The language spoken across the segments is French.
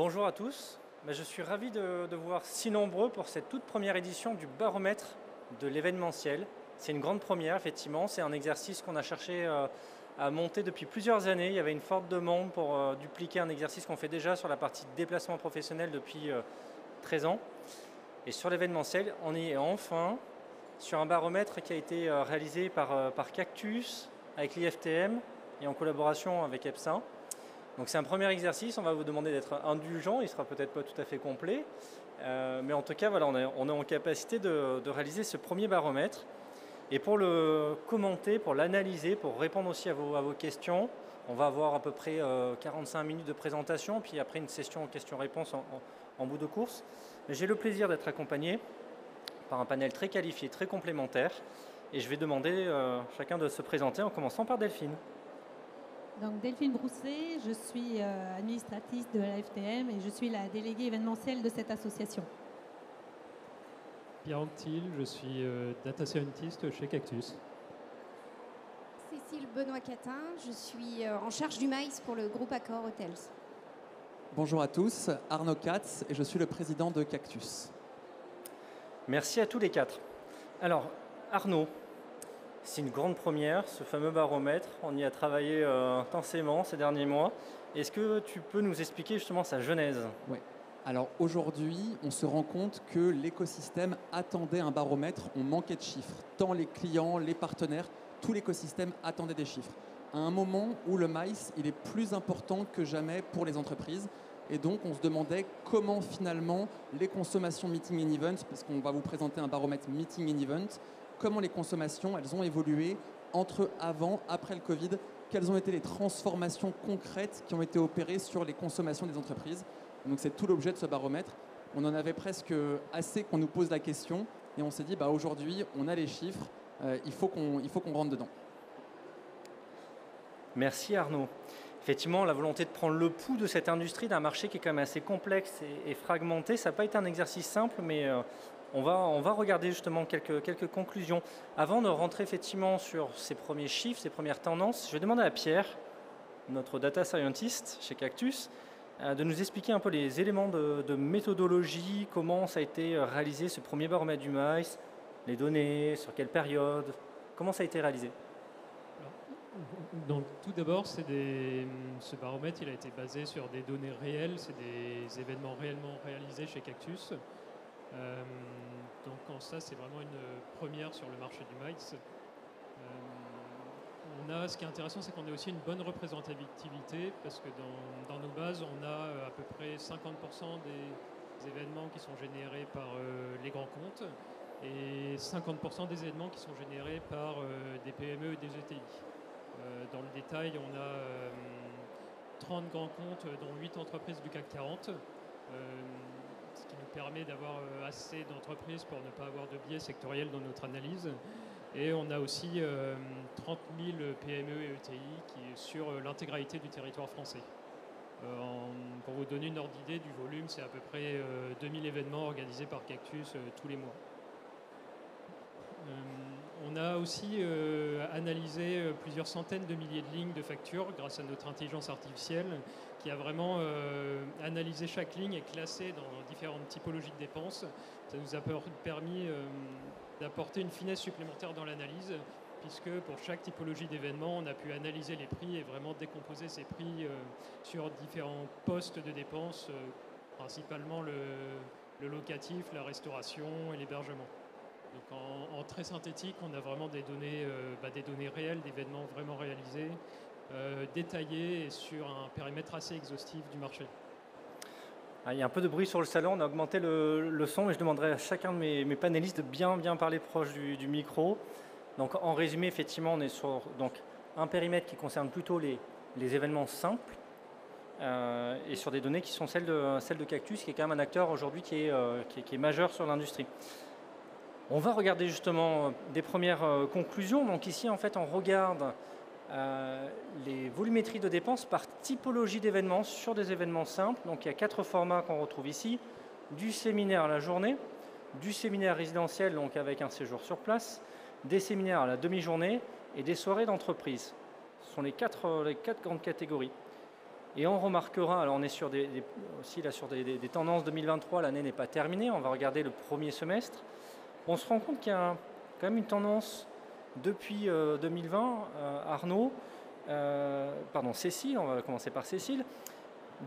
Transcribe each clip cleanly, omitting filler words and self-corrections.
Bonjour à tous. Je suis ravi de vous voir si nombreux pour cette toute première édition du baromètre de l'événementiel. C'est une grande première, effectivement. C'est un exercice qu'on a cherché à monter depuis plusieurs années. Il y avait une forte demande pour dupliquer un exercice qu'on fait déjà sur la partie déplacement professionnel depuis 13 ans. Et sur l'événementiel, on est enfin sur un baromètre qui a été réalisé par Cactus, avec l'IFTM et en collaboration avec EPSA. Donc c'est un premier exercice, on va vous demander d'être indulgent, il ne sera peut-être pas tout à fait complet, mais en tout cas voilà, on est en capacité de réaliser ce premier baromètre. Et pour le commenter, pour l'analyser, pour répondre aussi à vos questions, on va avoir à peu près 45 minutes de présentation, puis après une session questions-réponses en bout de course. J'ai le plaisir d'être accompagné par un panel très qualifié, très complémentaire, et je vais demander chacun de se présenter en commençant par Delphine. Donc Delphine Brousset, je suis administratrice de la FTM et je suis la déléguée événementielle de cette association. Pierre Anctil, je suis data scientist chez Cactus. Cécile Benoît-Catin, je suis en charge du maïs pour le groupe Accor Hotels. Bonjour à tous, Arnaud Katz et je suis le président de Cactus. Merci à tous les quatre. Alors Arnaud, c'est une grande première, ce fameux baromètre. On y a travaillé intensément ces derniers mois. Est-ce que tu peux nous expliquer justement sa genèse ? Oui. Alors aujourd'hui, on se rend compte que l'écosystème attendait un baromètre. On manquait de chiffres. Tant les clients, les partenaires, tout l'écosystème attendait des chiffres. À un moment où le MICE, il est plus important que jamais pour les entreprises. Et donc, on se demandait comment finalement les consommations meeting and event, parce qu'on va vous présenter un baromètre meeting and event, comment les consommations, elles ont évolué entre avant, après le Covid, quelles ont été les transformations concrètes qui ont été opérées sur les consommations des entreprises. Donc c'est tout l'objet de ce baromètre. On en avait presque assez qu'on nous pose la question et on s'est dit aujourd'hui, on a les chiffres, il faut qu'on rentre dedans. Merci Arnaud. Effectivement, la volonté de prendre le pouls de cette industrie, d'un marché qui est quand même assez complexe et fragmenté, ça n'a pas été un exercice simple, mais on va regarder justement quelques conclusions. Avant de rentrer effectivement sur ces premiers chiffres, ces premières tendances, je vais demander à Pierre, notre data scientist chez Cactus, de nous expliquer un peu les éléments de méthodologie, comment ça a été réalisé ce premier baromètre du maïs, les données, sur quelle période, comment ça a été réalisé. Donc tout d'abord, ce baromètre il a été basé sur des données réelles, c'est des événements réellement réalisés chez Cactus. Donc en ça, c'est vraiment une première sur le marché du maïs. Ce qui est intéressant, c'est qu'on a aussi une bonne représentativité parce que dans nos bases, on a à peu près 50% des événements qui sont générés par les grands comptes et 50% des événements qui sont générés par des PME et des ETI. Dans le détail, on a 30 grands comptes, dont 8 entreprises du CAC 40, ce qui nous permet d'avoir assez d'entreprises pour ne pas avoir de biais sectoriels dans notre analyse. Et on a aussi 30 000 PME et ETI sur l'intégralité du territoire français. Pour vous donner une ordre d'idée du volume, c'est à peu près 2000 événements organisés par Cactus tous les mois. On a aussi analysé plusieurs centaines de milliers de lignes de factures grâce à notre intelligence artificielle qui a vraiment analysé chaque ligne et classé dans différentes typologies de dépenses. Ça nous a permis d'apporter une finesse supplémentaire dans l'analyse puisque pour chaque typologie d'événement, on a pu analyser les prix et vraiment décomposer ces prix sur différents postes de dépenses, principalement le locatif, la restauration et l'hébergement. Donc en très synthétique, on a vraiment des données réelles, d'événements vraiment réalisés, détaillés et sur un périmètre assez exhaustif du marché. Il y a un peu de bruit sur le salon, on a augmenté le son et je demanderai à chacun de mes panélistes de bien parler proche du micro. Donc en résumé, effectivement, on est sur un périmètre qui concerne plutôt les événements simples et sur des données qui sont celles de Cactus, qui est quand même un acteur aujourd'hui qui est majeur sur l'industrie. On va regarder justement des premières conclusions. Donc ici, en fait, on regarde les volumétries de dépenses par typologie d'événements sur des événements simples. Donc il y a 4 formats qu'on retrouve ici. Du séminaire à la journée, du séminaire résidentiel, donc avec un séjour sur place, des séminaires à la demi-journée et des soirées d'entreprise. Ce sont les quatre grandes catégories. Et on remarquera, alors on est sur aussi là, sur des tendances 2023, l'année n'est pas terminée, on va regarder le premier semestre. On se rend compte qu'il y a quand même une tendance depuis 2020, Arnaud, Cécile, on va commencer par Cécile,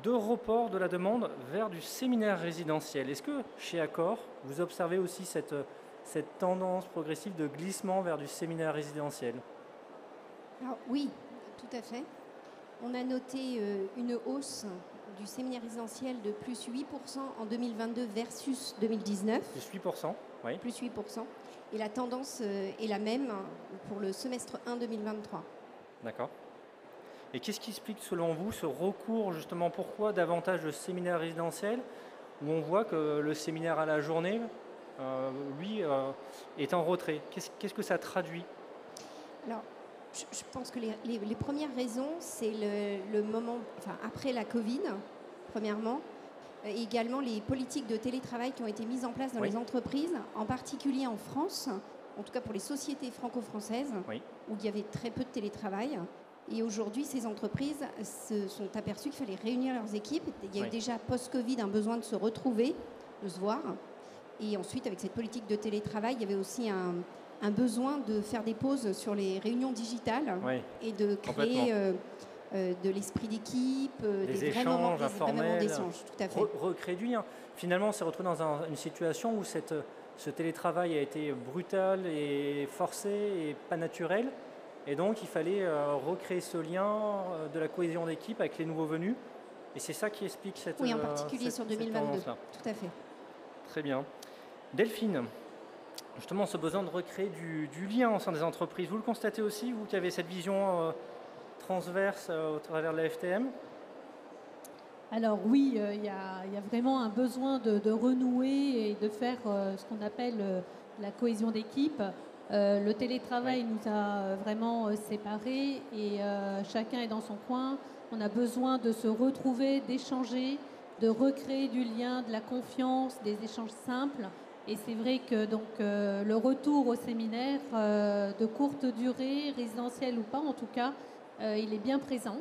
de report de la demande vers du séminaire résidentiel. Est-ce que chez Accor, vous observez aussi cette tendance progressive de glissement vers du séminaire résidentiel? Alors, oui, tout à fait. On a noté une hausse du séminaire résidentiel de plus 8% en 2022 versus 2019. Plus 8%, oui. Plus 8%. Et la tendance est la même pour le semestre 1 2023. D'accord. Et qu'est-ce qui explique selon vous ce recours, justement, pourquoi davantage de séminaires résidentiels, où on voit que le séminaire à la journée, lui, est en retrait? Qu'est-ce que ça traduit? Alors, je pense que les premières raisons, c'est le moment, enfin, après la Covid, premièrement, et également les politiques de télétravail qui ont été mises en place dans les entreprises, en particulier en France, en tout cas pour les sociétés franco-françaises, où il y avait très peu de télétravail. Et aujourd'hui, ces entreprises se sont aperçues qu'il fallait réunir leurs équipes. Il y a eu déjà post-Covid un besoin de se retrouver, de se voir. Et ensuite, avec cette politique de télétravail, il y avait aussi un besoin de faire des pauses sur les réunions digitales et de créer de l'esprit d'équipe, des échanges informels, d'échanges, tout à fait. Recréer du lien. Finalement, on s'est retrouvé dans une situation où ce télétravail a été brutal et forcé et pas naturel. Et donc, il fallait recréer ce lien de la cohésion d'équipe avec les nouveaux venus. Et c'est ça qui explique cette Oui, en particulier sur 2022, tout à fait. Très bien. Delphine, justement, ce besoin de recréer du lien au sein des entreprises, vous le constatez aussi, vous qui avez cette vision transverse au travers de la FTM? Alors oui, il y a vraiment un besoin de renouer et de faire ce qu'on appelle la cohésion d'équipe. Le télétravail nous a vraiment séparés et chacun est dans son coin. On a besoin de se retrouver, d'échanger, de recréer du lien, de la confiance, des échanges simples. Et c'est vrai que donc, le retour au séminaire de courte durée, résidentiel ou pas en tout cas, il est bien présent.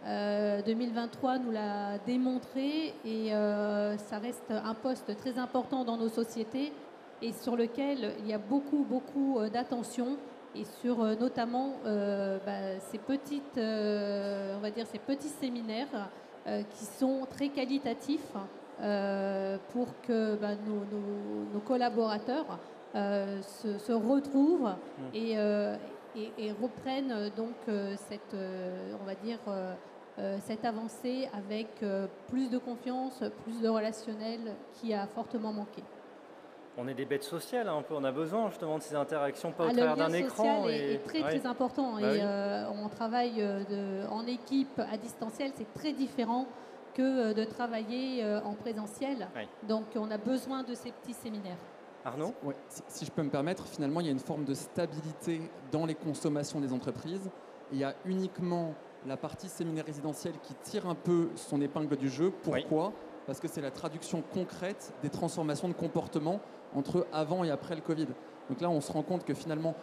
2023 nous l'a démontré et ça reste un poste très important dans nos sociétés et sur lequel il y a beaucoup d'attention et sur notamment ces petites, on va dire ces petits séminaires qui sont très qualitatifs pour que nos collaborateurs se retrouvent et reprennent donc on va dire cette avancée avec plus de confiance, plus de relationnel qui a fortement manqué. On est des bêtes sociales, un peu. On a besoin justement de ces interactions, pas au travers d'un écran. Le lien social est très important. On travaille en équipe à distanciel, c'est très différent que de travailler en présentiel. Donc on a besoin de ces petits séminaires. Arnaud ? Si je peux me permettre, finalement, il y a une forme de stabilité dans les consommations des entreprises. Il y a uniquement la partie séminaire résidentiel qui tire un peu son épingle du jeu. Pourquoi ? Parce que c'est la traduction concrète des transformations de comportement entre avant et après le Covid. Donc là, on se rend compte que finalement,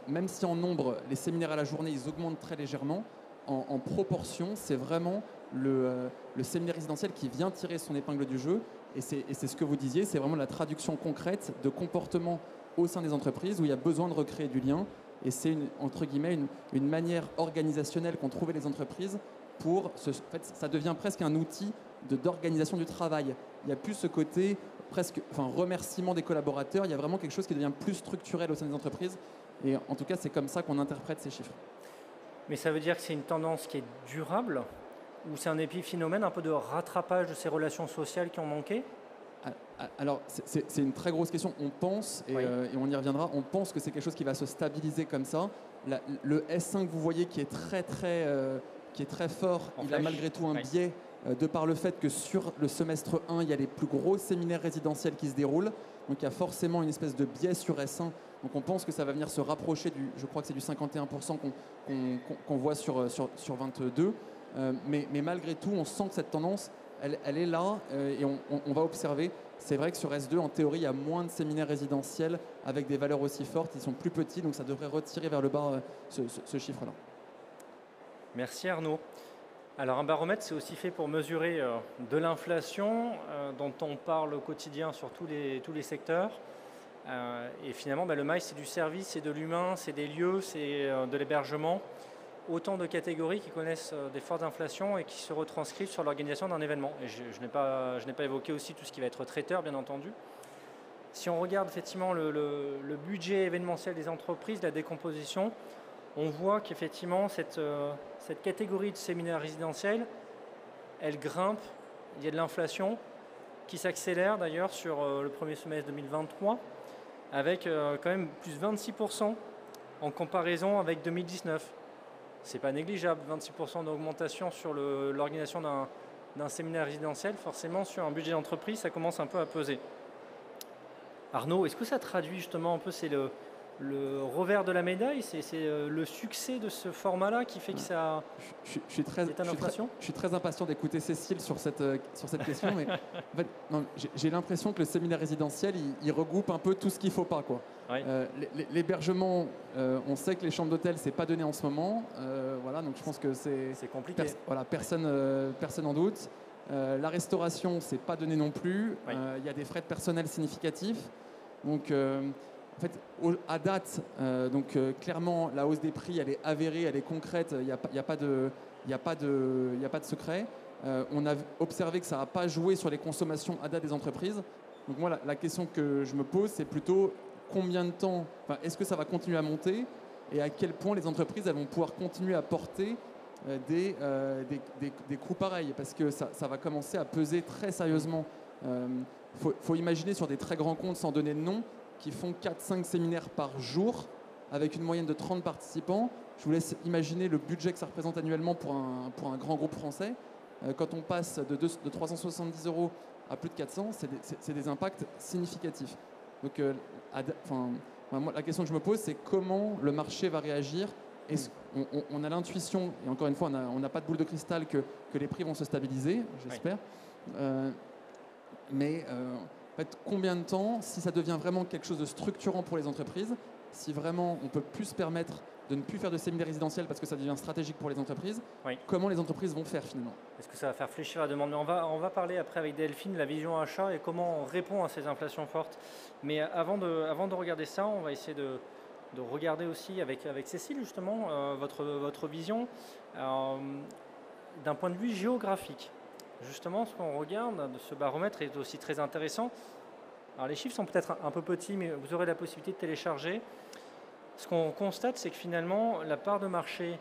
même si en nombre, les séminaires à la journée, ils augmentent très légèrement, en proportion, c'est vraiment le séminaire résidentiel qui vient tirer son épingle du jeu. Et c'est ce que vous disiez, c'est vraiment la traduction concrète de comportement au sein des entreprises où il y a besoin de recréer du lien. Et c'est, entre guillemets, une manière organisationnelle qu'ont trouvé les entreprises pour... En fait, ça devient presque un outil d'organisation du travail. Il n'y a plus ce côté remerciement des collaborateurs. Il y a vraiment quelque chose qui devient plus structurel au sein des entreprises. Et en tout cas, c'est comme ça qu'on interprète ces chiffres. Mais ça veut dire que c'est une tendance qui est durable ou c'est un épiphénomène, un peu de rattrapage de ces relations sociales qui ont manqué? Alors, c'est une très grosse question. On pense, et on y reviendra, on pense que c'est quelque chose qui va se stabiliser comme ça. Le S1 que vous voyez qui est très fort, il a malgré tout un biais de par le fait que sur le semestre 1, il y a les plus gros séminaires résidentiels qui se déroulent. Donc il y a forcément une espèce de biais sur S1. Donc on pense que ça va venir se rapprocher je crois que c'est du 51% qu'on voit sur 22. Mais malgré tout, on sent que cette tendance, elle est là et on va observer. C'est vrai que sur S2, en théorie, il y a moins de séminaires résidentiels avec des valeurs aussi fortes. Ils sont plus petits, donc ça devrait retirer vers le bas ce chiffre-là. Merci Arnaud. Alors un baromètre, c'est aussi fait pour mesurer de l'inflation dont on parle au quotidien sur tous les secteurs. Et finalement, le MICE, c'est du service, c'est de l'humain, c'est des lieux, c'est de l'hébergement. Autant de catégories qui connaissent des fortes inflations et qui se retranscrivent sur l'organisation d'un événement. Et je n'ai pas évoqué aussi tout ce qui va être traiteur, bien entendu. Si on regarde effectivement le budget événementiel des entreprises, la décomposition, on voit qu'effectivement cette catégorie de séminaires résidentiels, elle grimpe. Il y a de l'inflation qui s'accélère d'ailleurs sur le premier semestre 2023, avec quand même plus 26% en comparaison avec 2019. C'est pas négligeable, 26% d'augmentation sur l'organisation d'un séminaire résidentiel. Forcément, sur un budget d'entreprise, ça commence un peu à peser. Arnaud, est-ce que ça traduit justement un peu, c'est le revers de la médaille, c'est le succès de ce format-là qui fait que ça je suis très impatient d'écouter Cécile sur cette question, mais en fait, j'ai l'impression que le séminaire résidentiel, il regroupe un peu tout ce qu'il ne faut pas, quoi. Oui. L'hébergement, on sait que les chambres d'hôtel, c'est pas donné en ce moment, voilà, donc je pense que c'est compliqué. Personne en doute. La restauration, c'est pas donné non plus. Oui. Il y a des frais de personnel significatifs, donc en fait, à date, clairement, la hausse des prix, elle est avérée, elle est concrète, il n'y a pas de secret. On a observé que ça n'a pas joué sur les consommations à date des entreprises. Donc moi, la question que je me pose, c'est plutôt combien de temps, est-ce que ça va continuer à monter et à quel point les entreprises elles vont pouvoir continuer à porter des coûts pareils, parce que ça va commencer à peser très sérieusement. Faut imaginer sur des très grands comptes, sans donner de nom, qui font 4-5 séminaires par jour avec une moyenne de 30 participants. Je vous laisse imaginer le budget que ça représente annuellement pour un grand groupe français. Quand on passe de 370 € à plus de 400, c'est des impacts significatifs. Donc, moi, la question que je me pose, c'est comment le marché va réagir. On a l'intuition, et encore une fois, on n'a pas de boule de cristal, que les prix vont se stabiliser, j'espère. Oui. Mais en fait, combien de temps, si ça devient vraiment quelque chose de structurant pour les entreprises, si vraiment on peut plus se permettre de ne plus faire de séminaires résidentiels parce que ça devient stratégique pour les entreprises, oui. Comment les entreprises vont faire finalement? Est-ce que ça va faire fléchir la demande? Mais on va parler après avec Delphine de la vision achat et comment on répond à ces inflations fortes. Mais avant de regarder ça, on va essayer de regarder aussi avec Cécile justement votre vision d'un point de vue géographique. Justement, ce qu'on regarde de ce baromètre est aussi très intéressant. Alors les chiffres sont peut-être un peu petits, mais vous aurez la possibilité de télécharger. Ce qu'on constate, c'est que finalement, la part de marché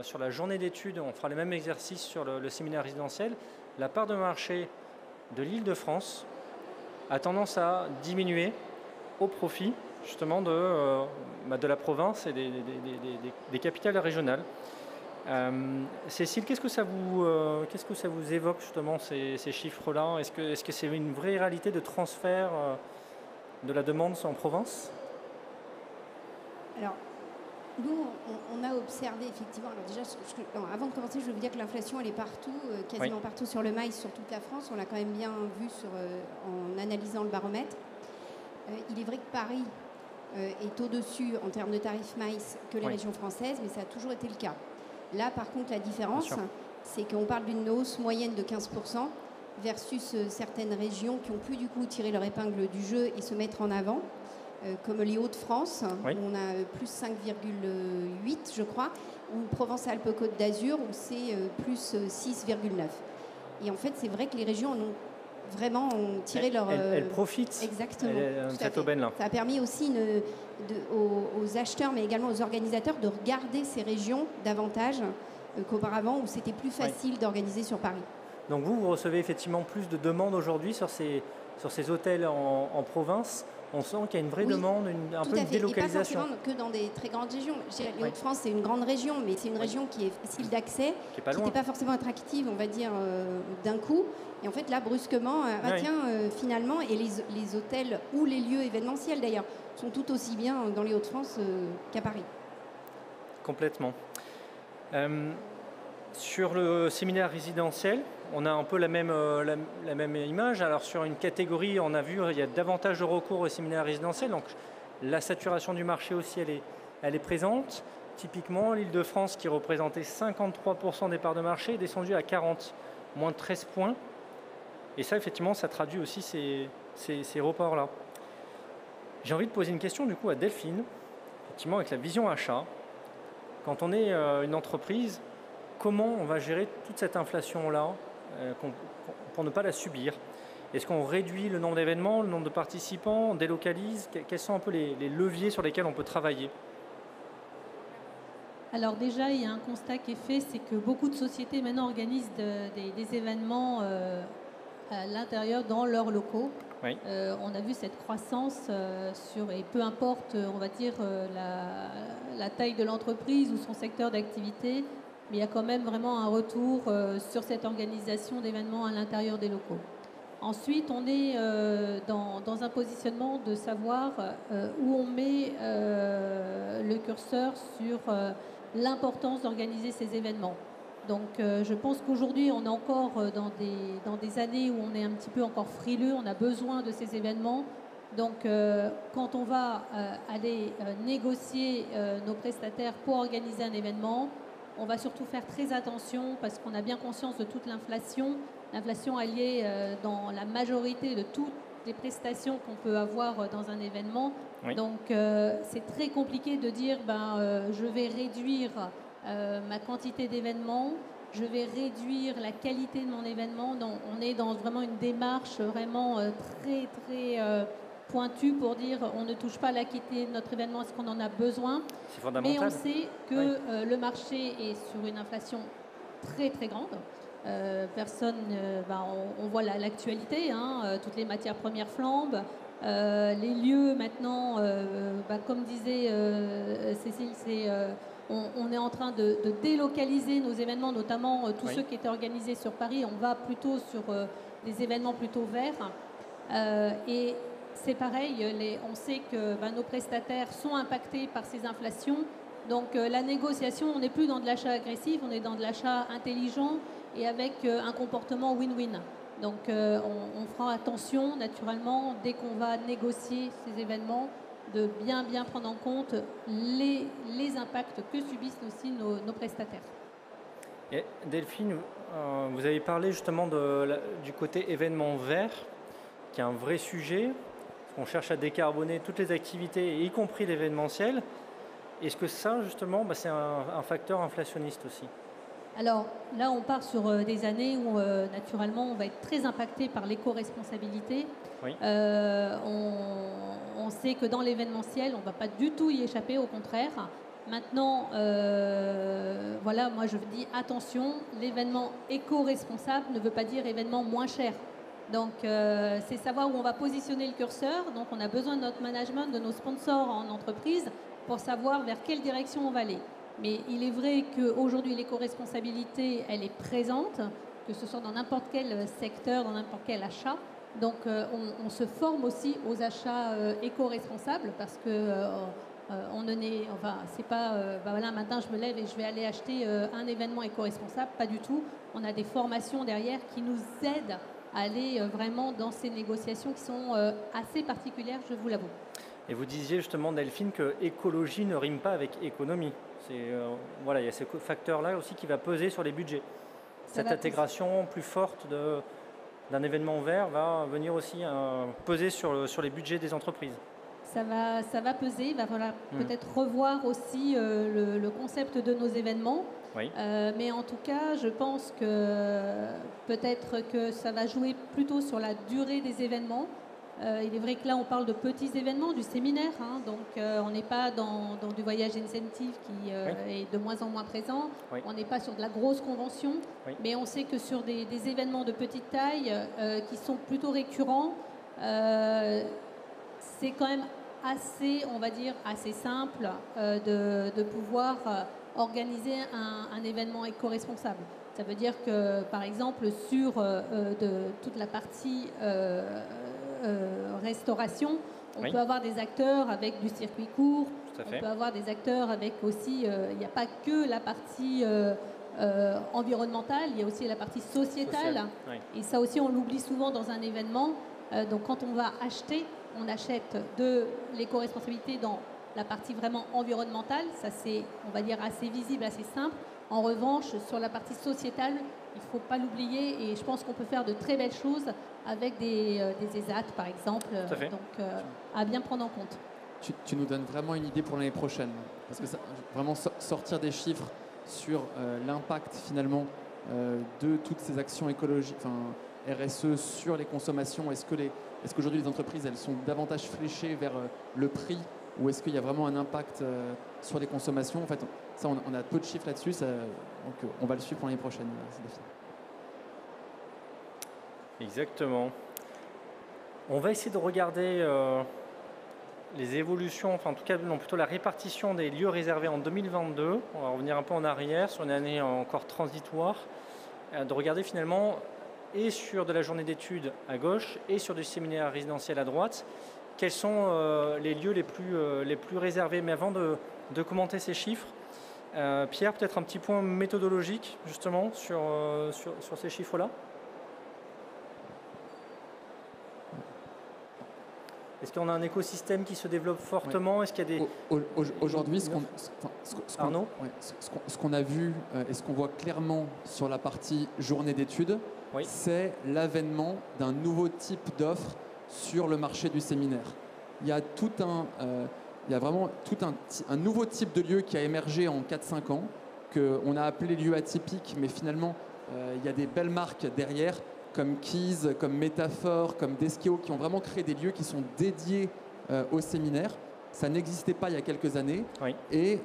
sur la journée d'études, on fera le même exercice sur le séminaire résidentiel, la part de marché de l'Île-de-France a tendance à diminuer au profit justement de la province et des capitales régionales. Cécile, qu'est-ce que ça vous évoque justement ces chiffres-là? Est-ce que c'est une vraie réalité de transfert de la demande en province? Alors, nous, on a observé effectivement, alors déjà, avant de commencer, je vais vous dire que l'inflation, elle est partout, quasiment partout sur le maïs, sur toute la France. On l'a quand même bien vu en analysant le baromètre. Il est vrai que Paris est au-dessus en termes de tarifs maïs que les régions françaises, mais ça a toujours été le cas. Là, par contre, la différence, c'est qu'on parle d'une hausse moyenne de 15% versus certaines régions qui ont pu du coup tirer leur épingle du jeu et se mettre en avant, comme les Hauts-de-France, où on a plus 5,8, je crois, ou Provence-Alpes-Côte d'Azur, où c'est plus 6,9. Et en fait, c'est vrai que les régions ont vraiment tiré leur... Elles profitent. Exactement. Cette aubaine-là. Ça a permis aussi aux acheteurs, mais également aux organisateurs, de regarder ces régions davantage qu'auparavant, où c'était plus facile d'organiser sur Paris. Donc vous recevez effectivement plus de demandes aujourd'hui sur ces hôtels en province. On sent qu'il y a une vraie demande, un peu une délocalisation. Et pas forcément que dans des très grandes régions. Les Hauts-de-France, c'est une grande région, mais c'est une région qui est facile d'accès, qui n'était pas forcément attractive, on va dire, d'un coup. Et en fait, là, brusquement, finalement, et les hôtels ou les lieux événementiels, d'ailleurs, sont tout aussi bien dans les Hauts-de-France qu'à Paris. Complètement. Sur le séminaire résidentiel, on a un peu la même image. Alors sur une catégorie, on a vu il y a davantage de recours au séminaire résidentiel. Donc la saturation du marché aussi, elle est présente. typiquement, l'Île-de-France, qui représentait 53% des parts de marché, est descendue à 40, moins 13 points. Et ça, effectivement, ça traduit aussi ces reports-là. J'ai envie de poser une question du coup à Delphine, effectivement avec la vision achat. Quand on est une entreprise, comment on va gérer toute cette inflation-là pour ne pas la subir? Est-ce qu'on réduit le nombre d'événements, le nombre de participants, on délocalise? Quels sont un peu les leviers sur lesquels on peut travailler? Alors déjà, il y a un constat qui est fait, c'est que beaucoup de sociétés maintenant organisent des événements à l'intérieur dans leurs locaux. Oui. On a vu cette croissance et peu importe, on va dire, la taille de l'entreprise ou son secteur d'activité, mais il y a quand même vraiment un retour sur cette organisation d'événements à l'intérieur des locaux. Ensuite, on est dans un positionnement de savoir où on met le curseur sur l'importance d'organiser ces événements. Donc je pense qu'aujourd'hui, on est encore dans des années où on est un petit peu encore frileux, on a besoin de ces événements. Donc quand on va aller négocier nos prestataires pour organiser un événement, on va surtout faire très attention parce qu'on a bien conscience de toute l'inflation. L'inflation est liée dans la majorité de toutes les prestations qu'on peut avoir dans un événement. Oui. Donc c'est très compliqué de dire je vais réduire ma quantité d'événements, je vais réduire la qualité de mon événement. Donc, on est dans vraiment une démarche vraiment très très pointue pour dire on ne touche pas la qualité de notre événement, est-ce qu'on en a besoin? C'est fondamental. Mais on sait que le marché est sur une inflation très très grande. On voit l'actualité, toutes les matières premières flambent. Les lieux maintenant, comme disait Cécile, on est en train de délocaliser nos événements, notamment tous ceux qui étaient organisés sur Paris. On va plutôt sur des événements plutôt verts. Et c'est pareil, on sait que nos prestataires sont impactés par ces inflations. Donc la négociation, on n'est plus dans de l'achat agressif, on est dans de l'achat intelligent et avec un comportement win-win. Donc on fera attention naturellement dès qu'on va négocier ces événements de bien prendre en compte les impacts que subissent aussi nos prestataires. Et Delphine, vous avez parlé justement du côté événement vert, qui est un vrai sujet. On cherche à décarboner toutes les activités, y compris l'événementiel. Est-ce que ça, justement, c'est un facteur inflationniste aussi? Alors là, on part sur des années où naturellement on va être très impacté par l'éco-responsabilité. Oui. On sait que dans l'événementiel, on ne va pas du tout y échapper, au contraire. Maintenant, moi je dis attention, l'événement éco-responsable ne veut pas dire événement moins cher. Donc c'est savoir où on va positionner le curseur. Donc on a besoin de notre management, de nos sponsors en entreprise pour savoir vers quelle direction on va aller. Mais il est vrai qu'aujourd'hui, l'éco-responsabilité, elle est présente, que ce soit dans n'importe quel secteur, dans n'importe quel achat. Donc, on se forme aussi aux achats éco-responsables parce que on ne n'est, c'est pas, un matin, je me lève et je vais aller acheter un événement éco-responsable. Pas du tout. On a des formations derrière qui nous aident à aller vraiment dans ces négociations qui sont assez particulières, je vous l'avoue. Et vous disiez justement, Delphine, que écologie ne rime pas avec économie. Il y a ce facteur-là aussi qui va peser sur les budgets. Cette intégration plus forte d'un événement vert va venir aussi peser sur les budgets des entreprises. Ça va peser. Il va falloir peut-être revoir aussi le concept de nos événements. Oui. Mais en tout cas, je pense que peut-être que ça va jouer plutôt sur la durée des événements. Il est vrai que là, on parle de petits événements, du séminaire, donc on n'est pas dans du voyage incentive qui est de moins en moins présent. Oui. On n'est pas sur de la grosse convention, mais on sait que sur des événements de petite taille qui sont plutôt récurrents, c'est quand même assez, on va dire, assez simple de pouvoir organiser un événement éco-responsable. Ça veut dire que, par exemple, sur toute la partie restauration, on peut avoir des acteurs avec du circuit court, on peut avoir des acteurs avec aussi, il n'y a pas que la partie environnementale, il y a aussi la partie sociétale. Et ça aussi, on l'oublie souvent dans un événement. Donc quand on va acheter, on achète de l'éco-responsabilité dans la partie vraiment environnementale, ça c'est, on va dire, assez visible, assez simple. En revanche, sur la partie sociétale, il ne faut pas l'oublier et je pense qu'on peut faire de très belles choses avec des ESAT, par exemple. Tout à fait. Donc, à bien prendre en compte. Tu nous donnes vraiment une idée pour l'année prochaine. Parce que vraiment sortir des chiffres sur l'impact finalement de toutes ces actions écologiques, RSE sur les consommations. Est-ce qu'aujourd'hui les entreprises elles sont davantage fléchées vers le prix ou est-ce qu'il y a vraiment un impact sur les consommations? En fait, ça, on a peu de chiffres là-dessus, donc on va le suivre pour l'année prochaine. Exactement. On va essayer de regarder les évolutions, enfin en tout cas non, plutôt la répartition des lieux réservés en 2022. On va revenir un peu en arrière sur une année encore transitoire, de regarder finalement et sur de la journée d'études à gauche et sur du séminaire résidentiel à droite, quels sont les lieux les plus réservés. Mais avant de commenter ces chiffres, Pierre, peut-être un petit point méthodologique justement sur ces chiffres-là. Est-ce qu'on a un écosystème qui se développe fortement? Ouais. Est-ce qu'il y a des... Aujourd'hui, Arnaud, ce qu'on a vu et ce qu'on voit clairement sur la partie journée d'études, oui, c'est l'avènement d'un nouveau type d'offre sur le marché du séminaire. Il y a vraiment tout un nouveau type de lieu qui a émergé en 4-5 ans, qu'on a appelé lieu atypique, mais finalement, il y a des belles marques derrière, comme Keys, comme Métaphore, comme Deskeo, qui ont vraiment créé des lieux qui sont dédiés au séminaire. Ça n'existait pas il y a quelques années. oui. Et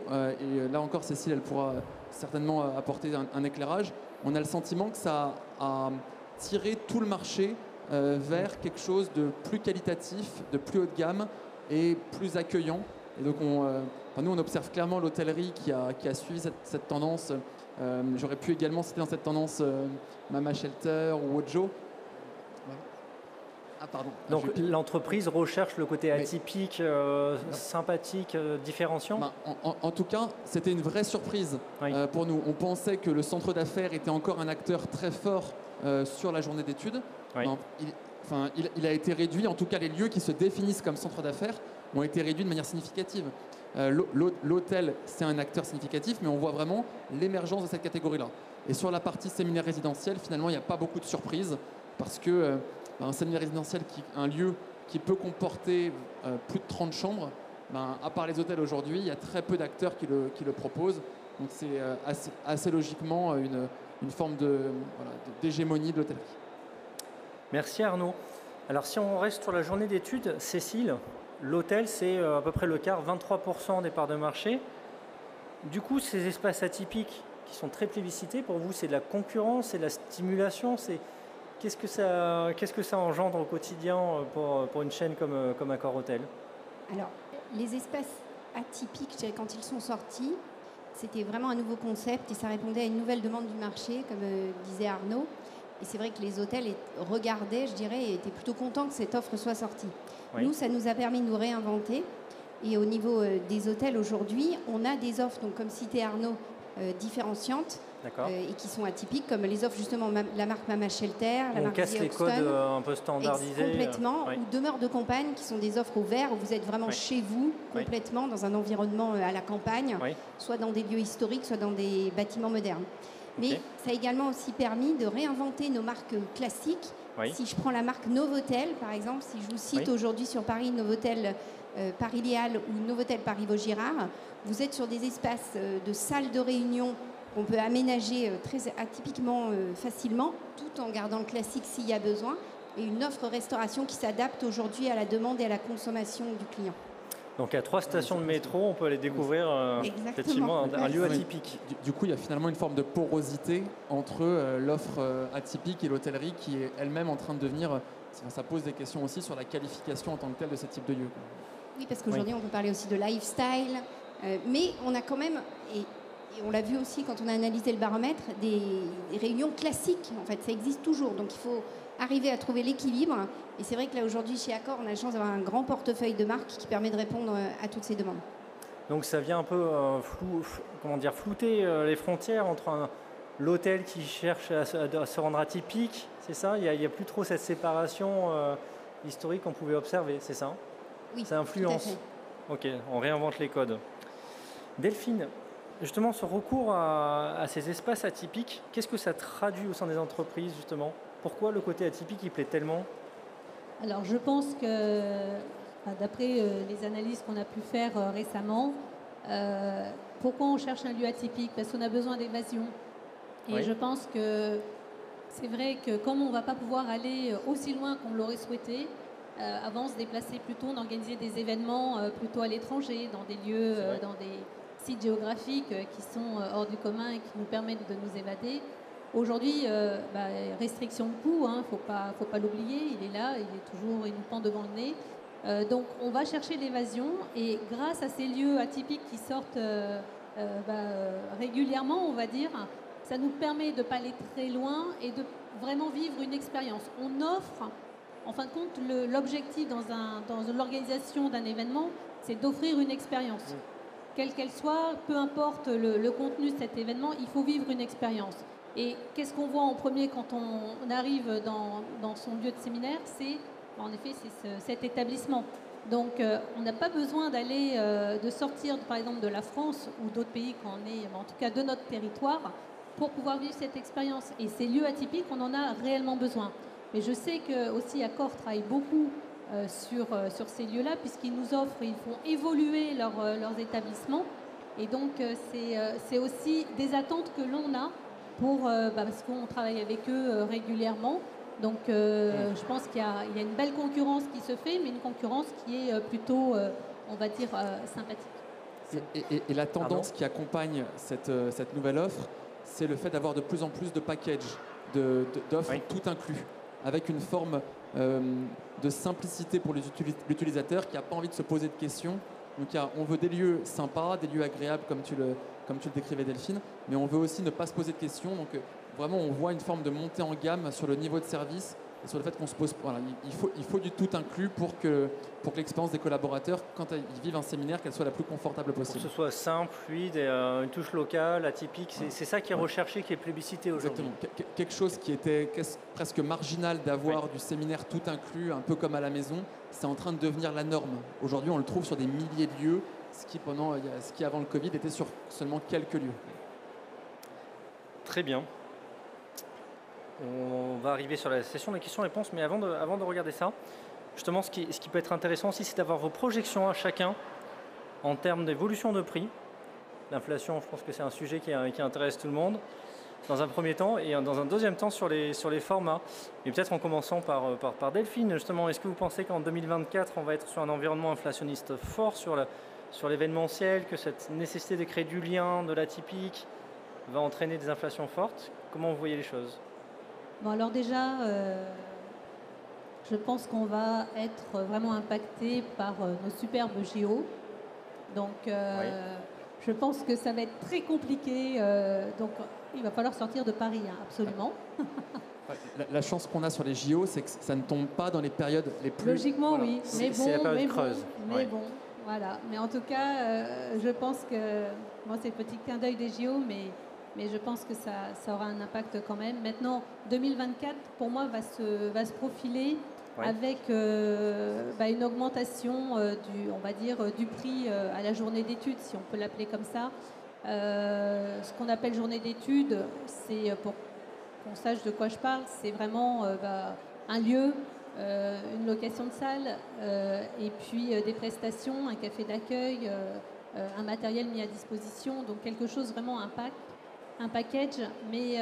là encore, Cécile, elle pourra certainement apporter un éclairage. On a le sentiment que ça a tiré tout le marché vers quelque chose de plus qualitatif, de plus haut de gamme et plus accueillant. Et donc, nous, on observe clairement l'hôtellerie qui a suivi cette tendance. J'aurais pu également citer dans cette tendance Mama Shelter ou Ojo. Ah, pardon. Donc l'entreprise recherche le côté atypique, sympathique, différenciant. En tout cas, c'était une vraie surprise pour nous. On pensait que le centre d'affaires était encore un acteur très fort sur la journée d'études. Oui. Il a été réduit, en tout cas les lieux qui se définissent comme centre d'affaires ont été réduits de manière significative. L'hôtel, c'est un acteur significatif, mais on voit vraiment l'émergence de cette catégorie-là. Et sur la partie séminaire résidentiel, finalement, il n'y a pas beaucoup de surprises parce que un séminaire résidentiel, un lieu qui peut comporter plus de 30 chambres, à part les hôtels aujourd'hui, il y a très peu d'acteurs qui le proposent. Donc c'est assez logiquement une forme d'hégémonie de l'hôtellerie. Merci Arnaud. Alors si on reste sur la journée d'études, Cécile, l'hôtel c'est à peu près le quart, 23% des parts de marché. Du coup, ces espaces atypiques qui sont très plébiscités, pour vous c'est de la concurrence, c'est de la stimulation, qu'est-ce que ça engendre au quotidien pour une chaîne comme Accor Hôtel? Alors, les espaces atypiques, je dirais, quand ils sont sortis, c'était vraiment un nouveau concept et ça répondait à une nouvelle demande du marché, comme disait Arnaud. Et c'est vrai que les hôtels regardaient, je dirais, et étaient plutôt contents que cette offre soit sortie. Oui. Nous, ça nous a permis de nous réinventer. Et au niveau des hôtels aujourd'hui, on a des offres, donc comme citait Arnaud, différenciantes et qui sont atypiques, comme les offres justement la marque Mama Shelter, la marque on casse les codes un peu standardisés. Complètement, ou demeures de campagne qui sont des offres au vert où vous êtes vraiment chez vous, complètement dans un environnement à la campagne, soit dans des lieux historiques, soit dans des bâtiments modernes. Mais ça a également aussi permis de réinventer nos marques classiques. Si je prends la marque Novotel, par exemple, si je vous cite aujourd'hui sur Paris Novotel Paris-Léal ou Novotel Paris-Vaugirard, vous êtes sur des espaces de salles de réunion qu'on peut aménager très atypiquement facilement, tout en gardant le classique s'il y a besoin, et une offre restauration qui s'adapte aujourd'hui à la demande et à la consommation du client. Donc à 3 stations de métro, on peut aller découvrir effectivement un lieu atypique. Du coup, il y a finalement une forme de porosité entre l'offre atypique et l'hôtellerie qui est elle-même en train de devenir... Ça pose des questions aussi sur la qualification en tant que telle de ce type de lieu. Oui, parce qu'aujourd'hui, on peut parler aussi de lifestyle, mais on a quand même, et on l'a vu aussi quand on a analysé le baromètre, des réunions classiques. En fait, ça existe toujours, donc il faut arriver à trouver l'équilibre. Et c'est vrai que là, aujourd'hui, chez Accor, on a la chance d'avoir un grand portefeuille de marques qui permet de répondre à toutes ces demandes. Donc ça vient un peu flouter les frontières entre l'hôtel qui cherche à se rendre atypique, c'est ça? Il n'y a plus trop cette séparation historique qu'on pouvait observer, c'est ça? Oui, ça influence. Ok, on réinvente les codes. Delphine, justement, ce recours à ces espaces atypiques, qu'est-ce que ça traduit au sein des entreprises, justement? Pourquoi le côté atypique, il plaît tellement? Alors, je pense que, d'après les analyses qu'on a pu faire récemment, pourquoi on cherche un lieu atypique? Parce qu'on a besoin d'évasion. Et Oui. je pense que c'est vrai que comme on ne va pas pouvoir aller aussi loin qu'on l'aurait souhaité, avant se déplacer plutôt, on organisait des événements plutôt à l'étranger, dans des lieux, C'est vrai. dans des sites géographiques qui sont hors du commun et qui nous permettent de nous évader. Aujourd'hui, restriction de coût, hein, faut pas l'oublier, il est là, il nous pend devant le nez. Donc on va chercher l'évasion et grâce à ces lieux atypiques qui sortent régulièrement, on va dire, ça nous permet de ne pas aller très loin et de vraiment vivre une expérience. On offre, en fin de compte, l'objectif dans l'organisation d'un événement, c'est d'offrir une expérience. Quelle qu'elle soit, peu importe le contenu de cet événement, il faut vivre une expérience. Et qu'est-ce qu'on voit en premier quand on arrive dans son lieu de séminaire? C'est, en effet, c'est cet établissement. Donc, on n'a pas besoin d'aller, de sortir, par exemple, de la France ou d'autres pays quand on est, en tout cas de notre territoire, pour pouvoir vivre cette expérience. Et ces lieux atypiques, on en a réellement besoin. Mais je sais que aussi Accor travaille beaucoup sur ces lieux-là, puisqu'ils nous offrent, ils font évoluer leurs établissements. Et donc, c'est aussi des attentes que l'on a parce qu'on travaille avec eux régulièrement. Donc, je pense qu'il y a une belle concurrence qui se fait, mais une concurrence qui est plutôt, on va dire, sympathique. Et la tendance qui accompagne cette nouvelle offre, c'est le fait d'avoir de plus en plus de packages, d'offres tout inclus, avec une forme de simplicité pour l'utilisateur qui n'a pas envie de se poser de questions. Donc on veut des lieux sympas, des lieux agréables comme tu le décrivais Delphine, mais on veut aussi ne pas se poser de questions. Donc vraiment on voit une forme de montée en gamme sur le niveau de service et sur le fait qu'on se pose. Voilà, il faut du tout inclus pour que l'expérience des collaborateurs, quand ils vivent un séminaire, qu'elle soit la plus confortable possible. Pour que ce soit simple, fluide, et une touche locale, atypique, c'est ça qui est recherché, qui est plébiscité aujourd'hui. Exactement. Quelque chose qui était presque marginal d'avoir du séminaire tout inclus, un peu comme à la maison, c'est en train de devenir la norme. Aujourd'hui, on le trouve sur des milliers de lieux, ce qui avant le Covid était sur seulement quelques lieux. Très bien. On va arriver sur la session des questions-réponses, mais avant de regarder ça, justement, ce qui peut être intéressant aussi, c'est d'avoir vos projections à chacun en termes d'évolution de prix. L'inflation, je pense que c'est un sujet qui intéresse tout le monde, dans un premier temps, et dans un deuxième temps sur les formats. Et peut-être en commençant par Delphine, justement, est-ce que vous pensez qu'en 2024, on va être sur un environnement inflationniste fort sur l'événementiel, que cette nécessité de créer du lien, de l'atypique, va entraîner des inflations fortes? Comment vous voyez les choses? Bon, alors déjà, je pense qu'on va être vraiment impacté par nos superbes JO. Donc, je pense que ça va être très compliqué. Donc, il va falloir sortir de Paris, hein, absolument. La chance qu'on a sur les JO, c'est que ça ne tombe pas dans les périodes les plus... Logiquement, voilà. oui. C'est la période creuse. Mais bon, voilà. Mais en tout cas, je pense que... Moi, c'est le petit clin d'œil des JO, mais je pense que ça aura un impact quand même. Maintenant, 2024, pour moi, va se profiler avec une augmentation on va dire, du prix à la journée d'études, si on peut l'appeler comme ça. Ce qu'on appelle journée d'études, c'est, pour qu'on sache de quoi je parle, c'est vraiment un lieu, une location de salle, et puis des prestations, un café d'accueil, un matériel mis à disposition, donc quelque chose vraiment un package, mais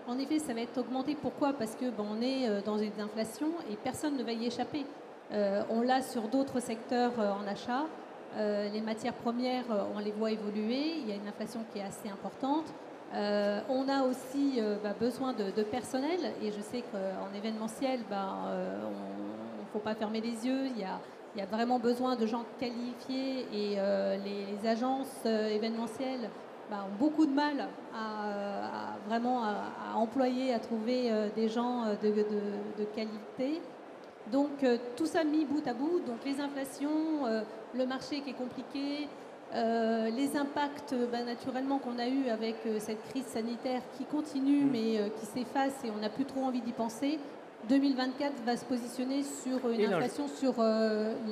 en effet, ça va être augmenté. Pourquoi? Parce que on est dans une inflation et personne ne va y échapper. On l'a sur d'autres secteurs en achat. Les matières premières, on les voit évoluer. Il y a une inflation qui est assez importante. On a aussi besoin de personnel, et je sais qu'en événementiel, il ne faut pas fermer les yeux. Il y a vraiment besoin de gens qualifiés, et les agences événementielles ont beaucoup de mal à employer, à trouver des gens de qualité. Donc tout ça mis bout à bout, donc les inflations, le marché qui est compliqué, les impacts naturellement qu'on a eu avec cette crise sanitaire qui continue mais qui s'efface, et on n'a plus trop envie d'y penser. 2024 va se positionner sur une inflation sur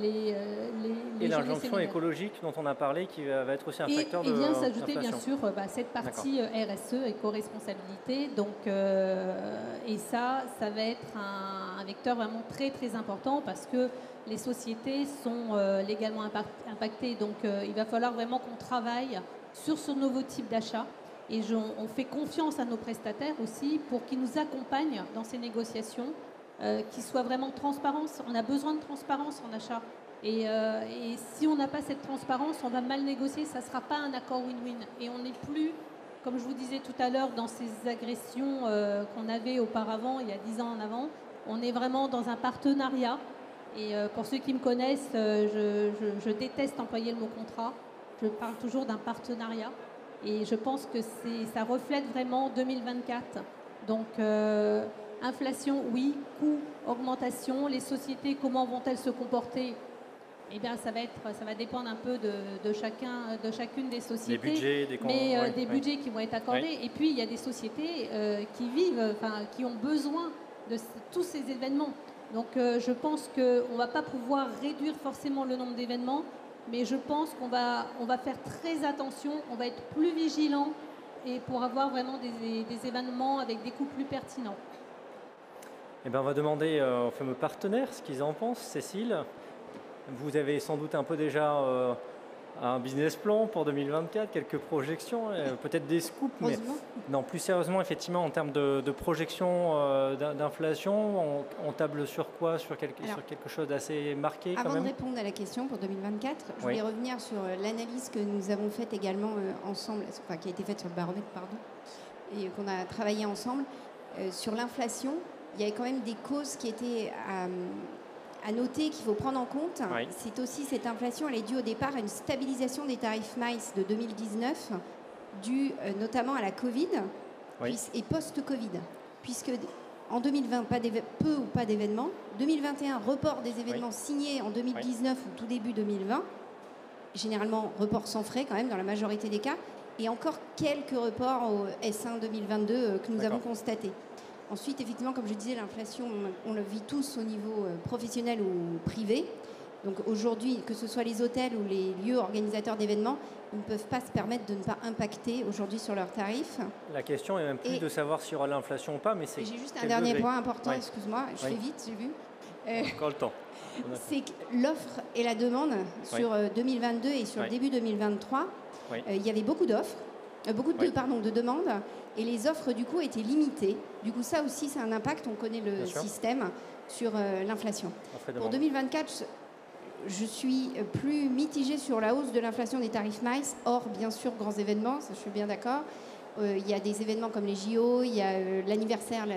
les et jeunes l'injonction séminaires. écologique dont on a parlé qui va être aussi un facteur Et de vient s'ajouter bien d'inflation. sûr cette partie RSE, éco-responsabilité. Donc, et ça va être un vecteur vraiment très très important parce que les sociétés sont légalement impactées. Donc il va falloir vraiment qu'on travaille sur ce nouveau type d'achat. Et on fait confiance à nos prestataires aussi pour qu'ils nous accompagnent dans ces négociations, qu'ils soient vraiment transparents. On a besoin de transparence en achat. Et si on n'a pas cette transparence, on va mal négocier, ça ne sera pas un accord win-win. Et on n'est plus, comme je vous disais tout à l'heure, dans ces agressions qu'on avait auparavant, il y a 10 ans en avant. On est vraiment dans un partenariat. Et pour ceux qui me connaissent, je déteste employer le mot contrat. Je parle toujours d'un partenariat. Et je pense que ça reflète vraiment 2024. Donc, inflation, oui. Coût, augmentation. Les sociétés, comment vont-elles se comporter? Eh bien, ça va dépendre un peu de chacune des sociétés. Des budgets, des budgets qui vont être accordés. Et puis, il y a des sociétés qui vivent, qui ont besoin de tous ces événements. Donc, je pense qu'on ne va pas pouvoir réduire forcément le nombre d'événements. Mais je pense qu'on va faire très attention, on va être plus vigilant et pour avoir vraiment des événements avec des coûts plus pertinents. Eh ben, on va demander aux fameux partenaires ce qu'ils en pensent. Cécile, vous avez sans doute un peu déjà un business plan pour 2024, quelques projections, peut-être des scoops, mais non, plus sérieusement, effectivement, en termes de projection d'inflation, on table sur quoi? Sur quelque chose d'assez marqué quand même? Avant de répondre à la question pour 2024, je voulais revenir sur l'analyse que nous avons faite également ensemble, enfin qui a été faite sur le baromètre, pardon, et qu'on a travaillé ensemble. Sur l'inflation, il y avait quand même des causes qui étaient à noter, qu'il faut prendre en compte. Oui. C'est aussi cette inflation, elle est due au départ à une stabilisation des tarifs maïs de 2019, due notamment à la Covid et post-Covid. Puisque en 2020, peu ou pas d'événements. 2021, report des événements signés en 2019 ou tout début 2020. Généralement, report sans frais quand même dans la majorité des cas. Et encore quelques reports au S1 2022 que nous avons constatés. Ensuite, effectivement, comme je disais, l'inflation, on le vit tous au niveau professionnel ou privé. Donc aujourd'hui, que ce soit les hôtels ou les lieux organisateurs d'événements, ils ne peuvent pas se permettre de ne pas impacter aujourd'hui sur leurs tarifs. La question est même plus de savoir s'il y aura l'inflation ou pas, mais c'est... J'ai juste un dernier point important, excuse-moi, je fais vite, j'ai vu. Encore le temps. C'est que l'offre et la demande sur 2022 et sur le début 2023, il y avait beaucoup d'offres, de demandes. Et les offres, du coup, étaient limitées. Du coup, ça aussi, c'est un impact. On connaît le système sur l'inflation. Pour 2024, je suis plus mitigée sur la hausse de l'inflation des tarifs maïs, hors, bien sûr, grands événements. Ça, je suis bien d'accord. Il y a des événements comme les JO, il y a l'anniversaire, la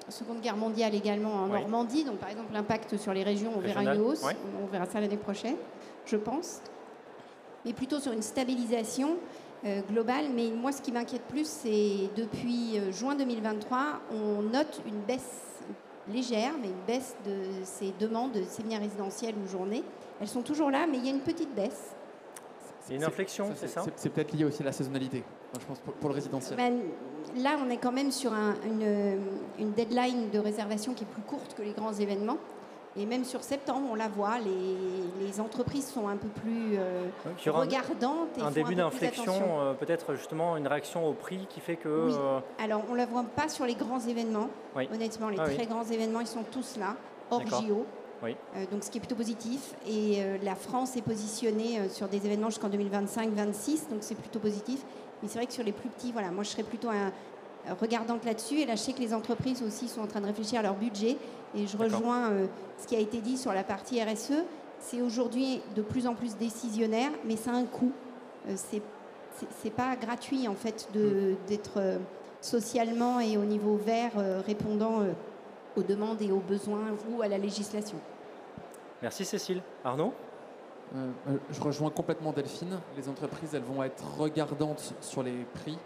Seconde Guerre mondiale également en Normandie. Donc, par exemple, l'impact sur les régions, on verra une hausse. On verra ça l'année prochaine, je pense. Mais plutôt sur une stabilisation globale, mais moi ce qui m'inquiète plus, c'est depuis juin 2023, on note une baisse légère, mais une baisse de ces demandes de séminaires résidentiels ou journées. Elles sont toujours là, mais il y a une petite baisse. C'est une inflexion, c'est ça? C'est peut-être lié aussi à la saisonnalité, je pense, pour le résidentiel. Là, on est quand même sur une deadline de réservation qui est plus courte que les grands événements. Et même sur septembre, on la voit, les entreprises sont un peu plus regardantes. Et un début d'inflexion, peut-être justement une réaction au prix qui fait que... Oui. Alors, on ne la voit pas sur les grands événements. Honnêtement, les très grands événements, ils sont tous là, hors JO. Donc, ce qui est plutôt positif. Et la France est positionnée sur des événements jusqu'en 2025-26, donc c'est plutôt positif. Mais c'est vrai que sur les plus petits, voilà, moi je serais plutôt regardante là-dessus. Et là, je sais que les entreprises aussi sont en train de réfléchir à leur budget. Et je rejoins ce qui a été dit sur la partie RSE. C'est aujourd'hui de plus en plus décisionnaire, mais ça a un coût. C'est pas gratuit, en fait, d'être socialement et au niveau vert répondant aux demandes et aux besoins ou à la législation. Merci Cécile. Arnaud? Je rejoins complètement Delphine. Les entreprises, elles vont être regardantes sur les prix.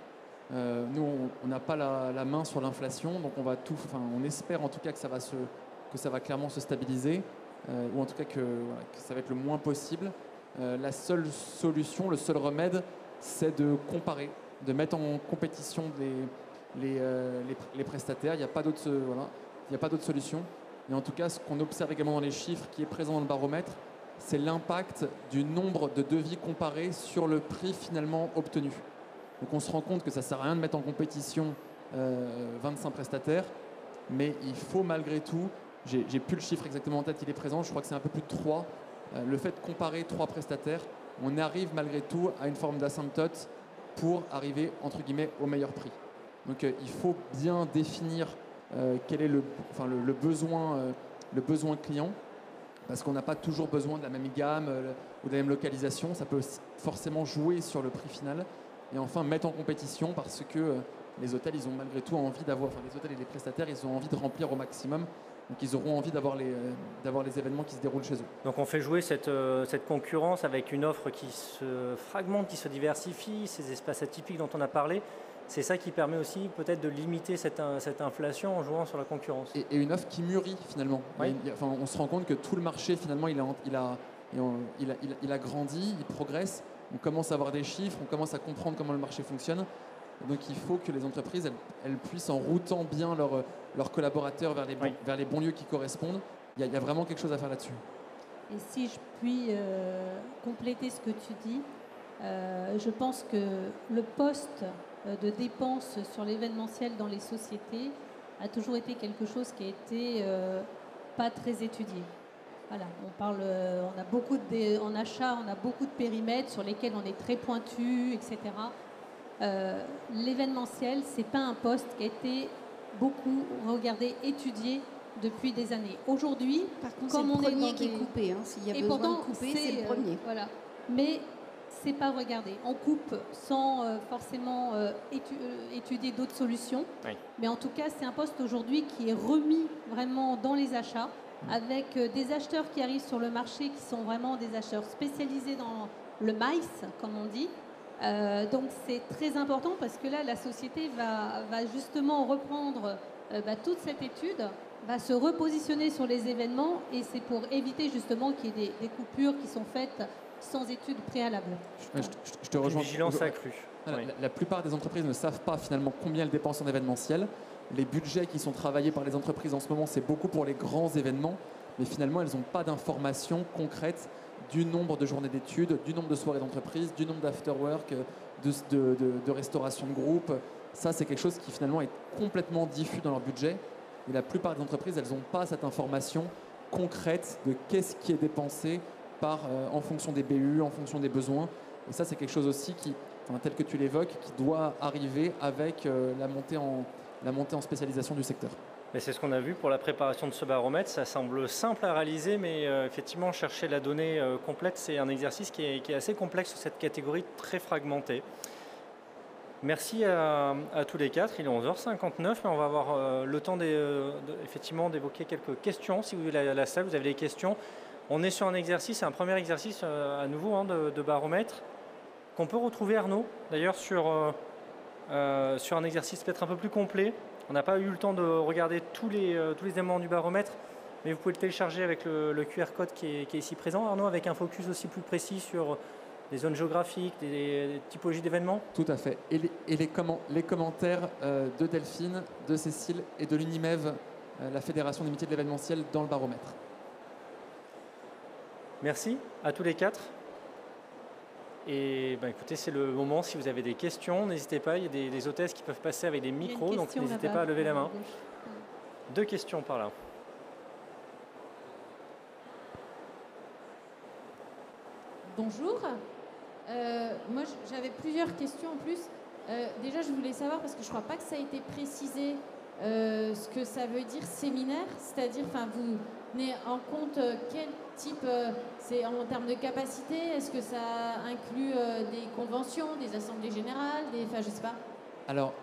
Nous, on n'a pas la main sur l'inflation, donc on espère en tout cas que ça va clairement se stabiliser, ou en tout cas que ça va être le moins possible. La seule solution, le seul remède, c'est de comparer, de mettre en compétition les prestataires. Il n'y a pas d'autre. n'y a pas d'autre solution. Et en tout cas, ce qu'on observe également dans les chiffres qui est présent dans le baromètre, c'est l'impact du nombre de devis comparés sur le prix finalement obtenu. Donc on se rend compte que ça ne sert à rien de mettre en compétition 25 prestataires, mais il faut malgré tout, j'ai plus le chiffre exactement en tête, il est présent, je crois que c'est un peu plus de 3. Le fait de comparer 3 prestataires, on arrive malgré tout à une forme d'asymptote pour arriver entre guillemets au meilleur prix. Donc il faut bien définir quel est le besoin client, parce qu'on n'a pas toujours besoin de la même gamme ou de la même localisation. Ça peut forcément jouer sur le prix final. Et enfin, mettre en compétition parce que les hôtels, ils ont malgré tout envie d'avoir, enfin les hôtels et les prestataires, ils ont envie de remplir au maximum. Donc ils auront envie d'avoir les événements qui se déroulent chez eux. Donc on fait jouer cette concurrence avec une offre qui se fragmente, qui se diversifie, ces espaces atypiques dont on a parlé. C'est ça qui permet aussi peut-être de limiter cette inflation en jouant sur la concurrence. Et une offre qui mûrit finalement. Oui. On se rend compte que tout le marché finalement il a grandi, il progresse. On commence à avoir des chiffres, on commence à comprendre comment le marché fonctionne. Donc il faut que les entreprises elles puissent, en routant bien leurs collaborateurs vers les bons lieux qui correspondent. Il y a vraiment quelque chose à faire là-dessus. Et si je puis compléter ce que tu dis, je pense que le poste de dépenses sur l'événementiel dans les sociétés a toujours été quelque chose qui a été pas très étudié. Voilà, on a beaucoup en achat, on a beaucoup de périmètres sur lesquels on est très pointu, etc. L'événementiel, c'est pas un poste qui a été beaucoup regardé, étudié depuis des années. Aujourd'hui, par contre, comme c'est le on est premier dans qui est coupé. S'il y a et besoin pourtant, de couper, c'est le premier. Voilà. Mais c'est pas regardé. On coupe sans forcément étudier d'autres solutions. Oui. Mais en tout cas, c'est un poste aujourd'hui qui est remis vraiment dans les achats, avec des acheteurs qui arrivent sur le marché qui sont vraiment des acheteurs spécialisés dans le maïs, comme on dit. Donc c'est très important parce que là, la société va justement reprendre toute cette étude, va se repositionner sur les événements, et c'est pour éviter justement qu'il y ait des coupures qui sont faites sans étude préalable. Je te rejoins. Une vigilance accrue. Oui. La plupart des entreprises ne savent pas finalement combien elles dépensent en événementiel. Les budgets qui sont travaillés par les entreprises en ce moment, c'est beaucoup pour les grands événements, mais finalement, elles n'ont pas d'informations concrètes du nombre de journées d'études, du nombre de soirées d'entreprise, du nombre d'afterwork, de restauration de groupe. Ça, c'est quelque chose qui finalement est complètement diffus dans leur budget. Et la plupart des entreprises, elles n'ont pas cette information concrète de qu'est-ce qui est dépensé en fonction des BU, en fonction des besoins. Et ça, c'est quelque chose aussi tel que tu l'évoques, qui doit arriver avec la montée en spécialisation du secteur. Mais c'est ce qu'on a vu pour la préparation de ce baromètre. Ça semble simple à réaliser, mais effectivement, chercher la donnée complète, c'est un exercice qui est assez complexe sur cette catégorie très fragmentée. Merci à tous les quatre. Il est 11h59, mais on va avoir le temps effectivement d'évoquer quelques questions. Si vous avez la salle, vous avez des questions. On est sur un exercice, un premier exercice à nouveau de baromètre, qu'on peut retrouver, Arnaud, d'ailleurs sur un exercice peut-être un peu plus complet. On n'a pas eu le temps de regarder tous les éléments du baromètre, mais vous pouvez le télécharger avec le QR code qui est ici présent, Arnaud, avec un focus aussi plus précis sur des zones géographiques, des typologies d'événements. Tout à fait. Et les commentaires de Delphine, de Cécile et de l'UNIMEV, la Fédération des métiers de l'événementiel, dans le baromètre. Merci à tous les quatre. Et écoutez, c'est le moment. Si vous avez des questions, n'hésitez pas. Il y a des hôtesses qui peuvent passer avec des micros, donc n'hésitez pas à lever la main. 2 questions par là. Bonjour. Moi, j'avais plusieurs questions en plus. Déjà, je voulais savoir, parce que je ne crois pas que ça a été précisé, ce que ça veut dire séminaire, c'est-à-dire, vous tenez en compte quel type, c'est en termes de capacité, est-ce que ça inclut des conventions, des assemblées générales, je sais pas. Alors,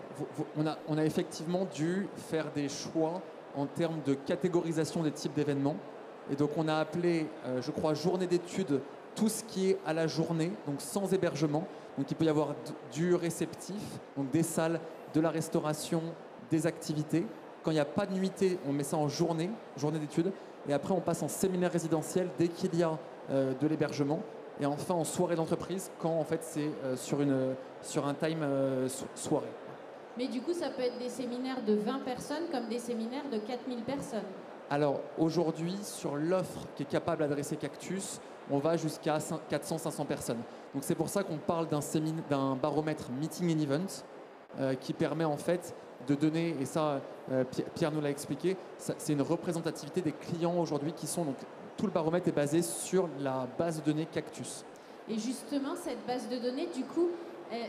on a effectivement dû faire des choix en termes de catégorisation des types d'événements. Et donc, on a appelé, je crois, journée d'études, tout ce qui est à la journée, donc sans hébergement. Donc, il peut y avoir du réceptif, donc des salles, de la restauration, des activités. Quand il n'y a pas de nuitée, on met ça en journée d'études. Et après, on passe en séminaire résidentiel dès qu'il y a de l'hébergement. Et enfin, en soirée d'entreprise, quand en fait c'est sur un time soirée. Mais du coup, ça peut être des séminaires de 20 personnes comme des séminaires de 4000 personnes. Alors aujourd'hui, sur l'offre qui est capable d'adresser Cactus, on va jusqu'à 400-500 personnes. Donc c'est pour ça qu'on parle d'un baromètre Meeting and Event qui permet en fait de donner, et ça Pierre nous l'a expliqué, c'est une représentativité des clients aujourd'hui qui sont, donc tout le baromètre est basé sur la base de données Cactus. Et justement, cette base de données, du coup,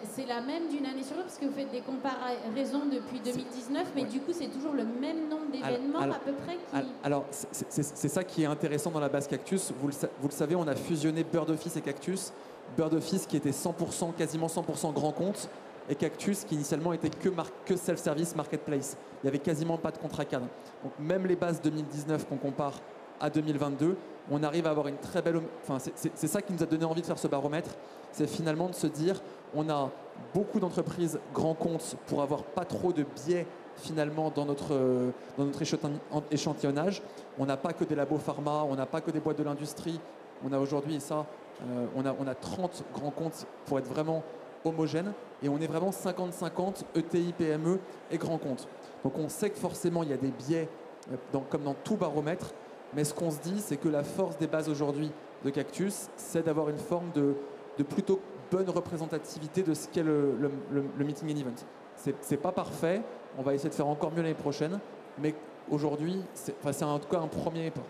c'est la même d'une année sur l'autre, parce que vous faites des comparaisons depuis 2019, mais du coup, c'est toujours le même nombre d'événements à peu près Alors, c'est ça qui est intéressant dans la base Cactus. Vous le savez, on a fusionné Bird Office et Cactus. Bird Office qui était 100%, quasiment 100% grand compte, et Cactus qui initialement était que self-service marketplace. Il n'y avait quasiment pas de contrat cadre. Donc même les bases 2019 qu'on compare à 2022, on arrive à avoir une très belle... Enfin, c'est ça qui nous a donné envie de faire ce baromètre. C'est finalement de se dire, on a beaucoup d'entreprises grands comptes pour avoir pas trop de biais finalement dans notre échantillonnage. On n'a pas que des labos pharma, on n'a pas que des boîtes de l'industrie. On a aujourd'hui, et ça, on a 30 grands comptes pour être vraiment homogène, et on est vraiment 50-50 ETI, PME et grands comptes. Donc on sait que forcément il y a des biais comme dans tout baromètre, mais ce qu'on se dit, c'est que la force des bases aujourd'hui de Cactus, c'est d'avoir une forme de plutôt bonne représentativité de ce qu'est le meeting and event. C'est pas parfait, on va essayer de faire encore mieux l'année prochaine, mais aujourd'hui, c'est en tout cas un premier pas.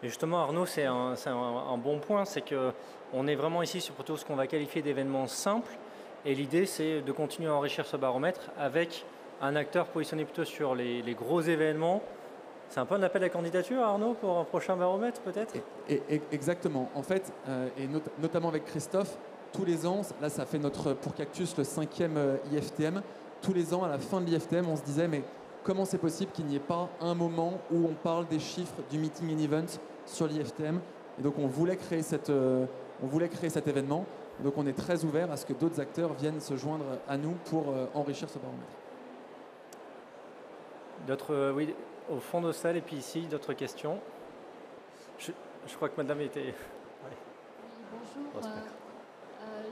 Et justement, Arnaud, c'est un bon point, c'est qu'on est vraiment ici sur plutôt ce qu'on va qualifier d'événements simples, et l'idée, c'est de continuer à enrichir ce baromètre avec un acteur positionné plutôt sur les gros événements. C'est un peu un appel à candidature, Arnaud, pour un prochain baromètre, peut-être ? Exactement. En fait, et notamment avec Christophe, tous les ans, là, ça fait pour Cactus le 5e IFTM. Tous les ans, à la fin de l'IFTM, on se disait, mais comment c'est possible qu'il n'y ait pas un moment où on parle des chiffres du meeting and event sur l'IFTM ? Et donc, on voulait créer cet événement. Donc, on est très ouvert à ce que d'autres acteurs viennent se joindre à nous pour enrichir ce baromètre. D'autres, oui, au fond de salle et puis ici, d'autres questions. Je crois que madame était... Ouais. Oui, bonjour.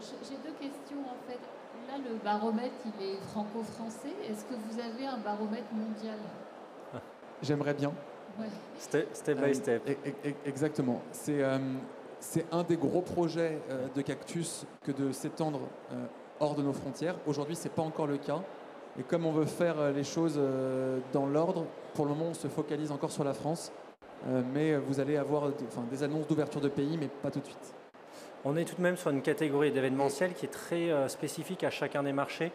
J'ai deux questions en fait. Là, le baromètre, il est franco-français. Est-ce que vous avez un baromètre mondial ? J'aimerais bien. Ouais. Step by step. Exactement. C'est un des gros projets de Cactus que de s'étendre hors de nos frontières. Aujourd'hui, ce n'est pas encore le cas. Et comme on veut faire les choses dans l'ordre, pour le moment, on se focalise encore sur la France. Mais vous allez avoir des annonces d'ouverture de pays, mais pas tout de suite. On est tout de même sur une catégorie d'événementiel qui est très spécifique à chacun des marchés.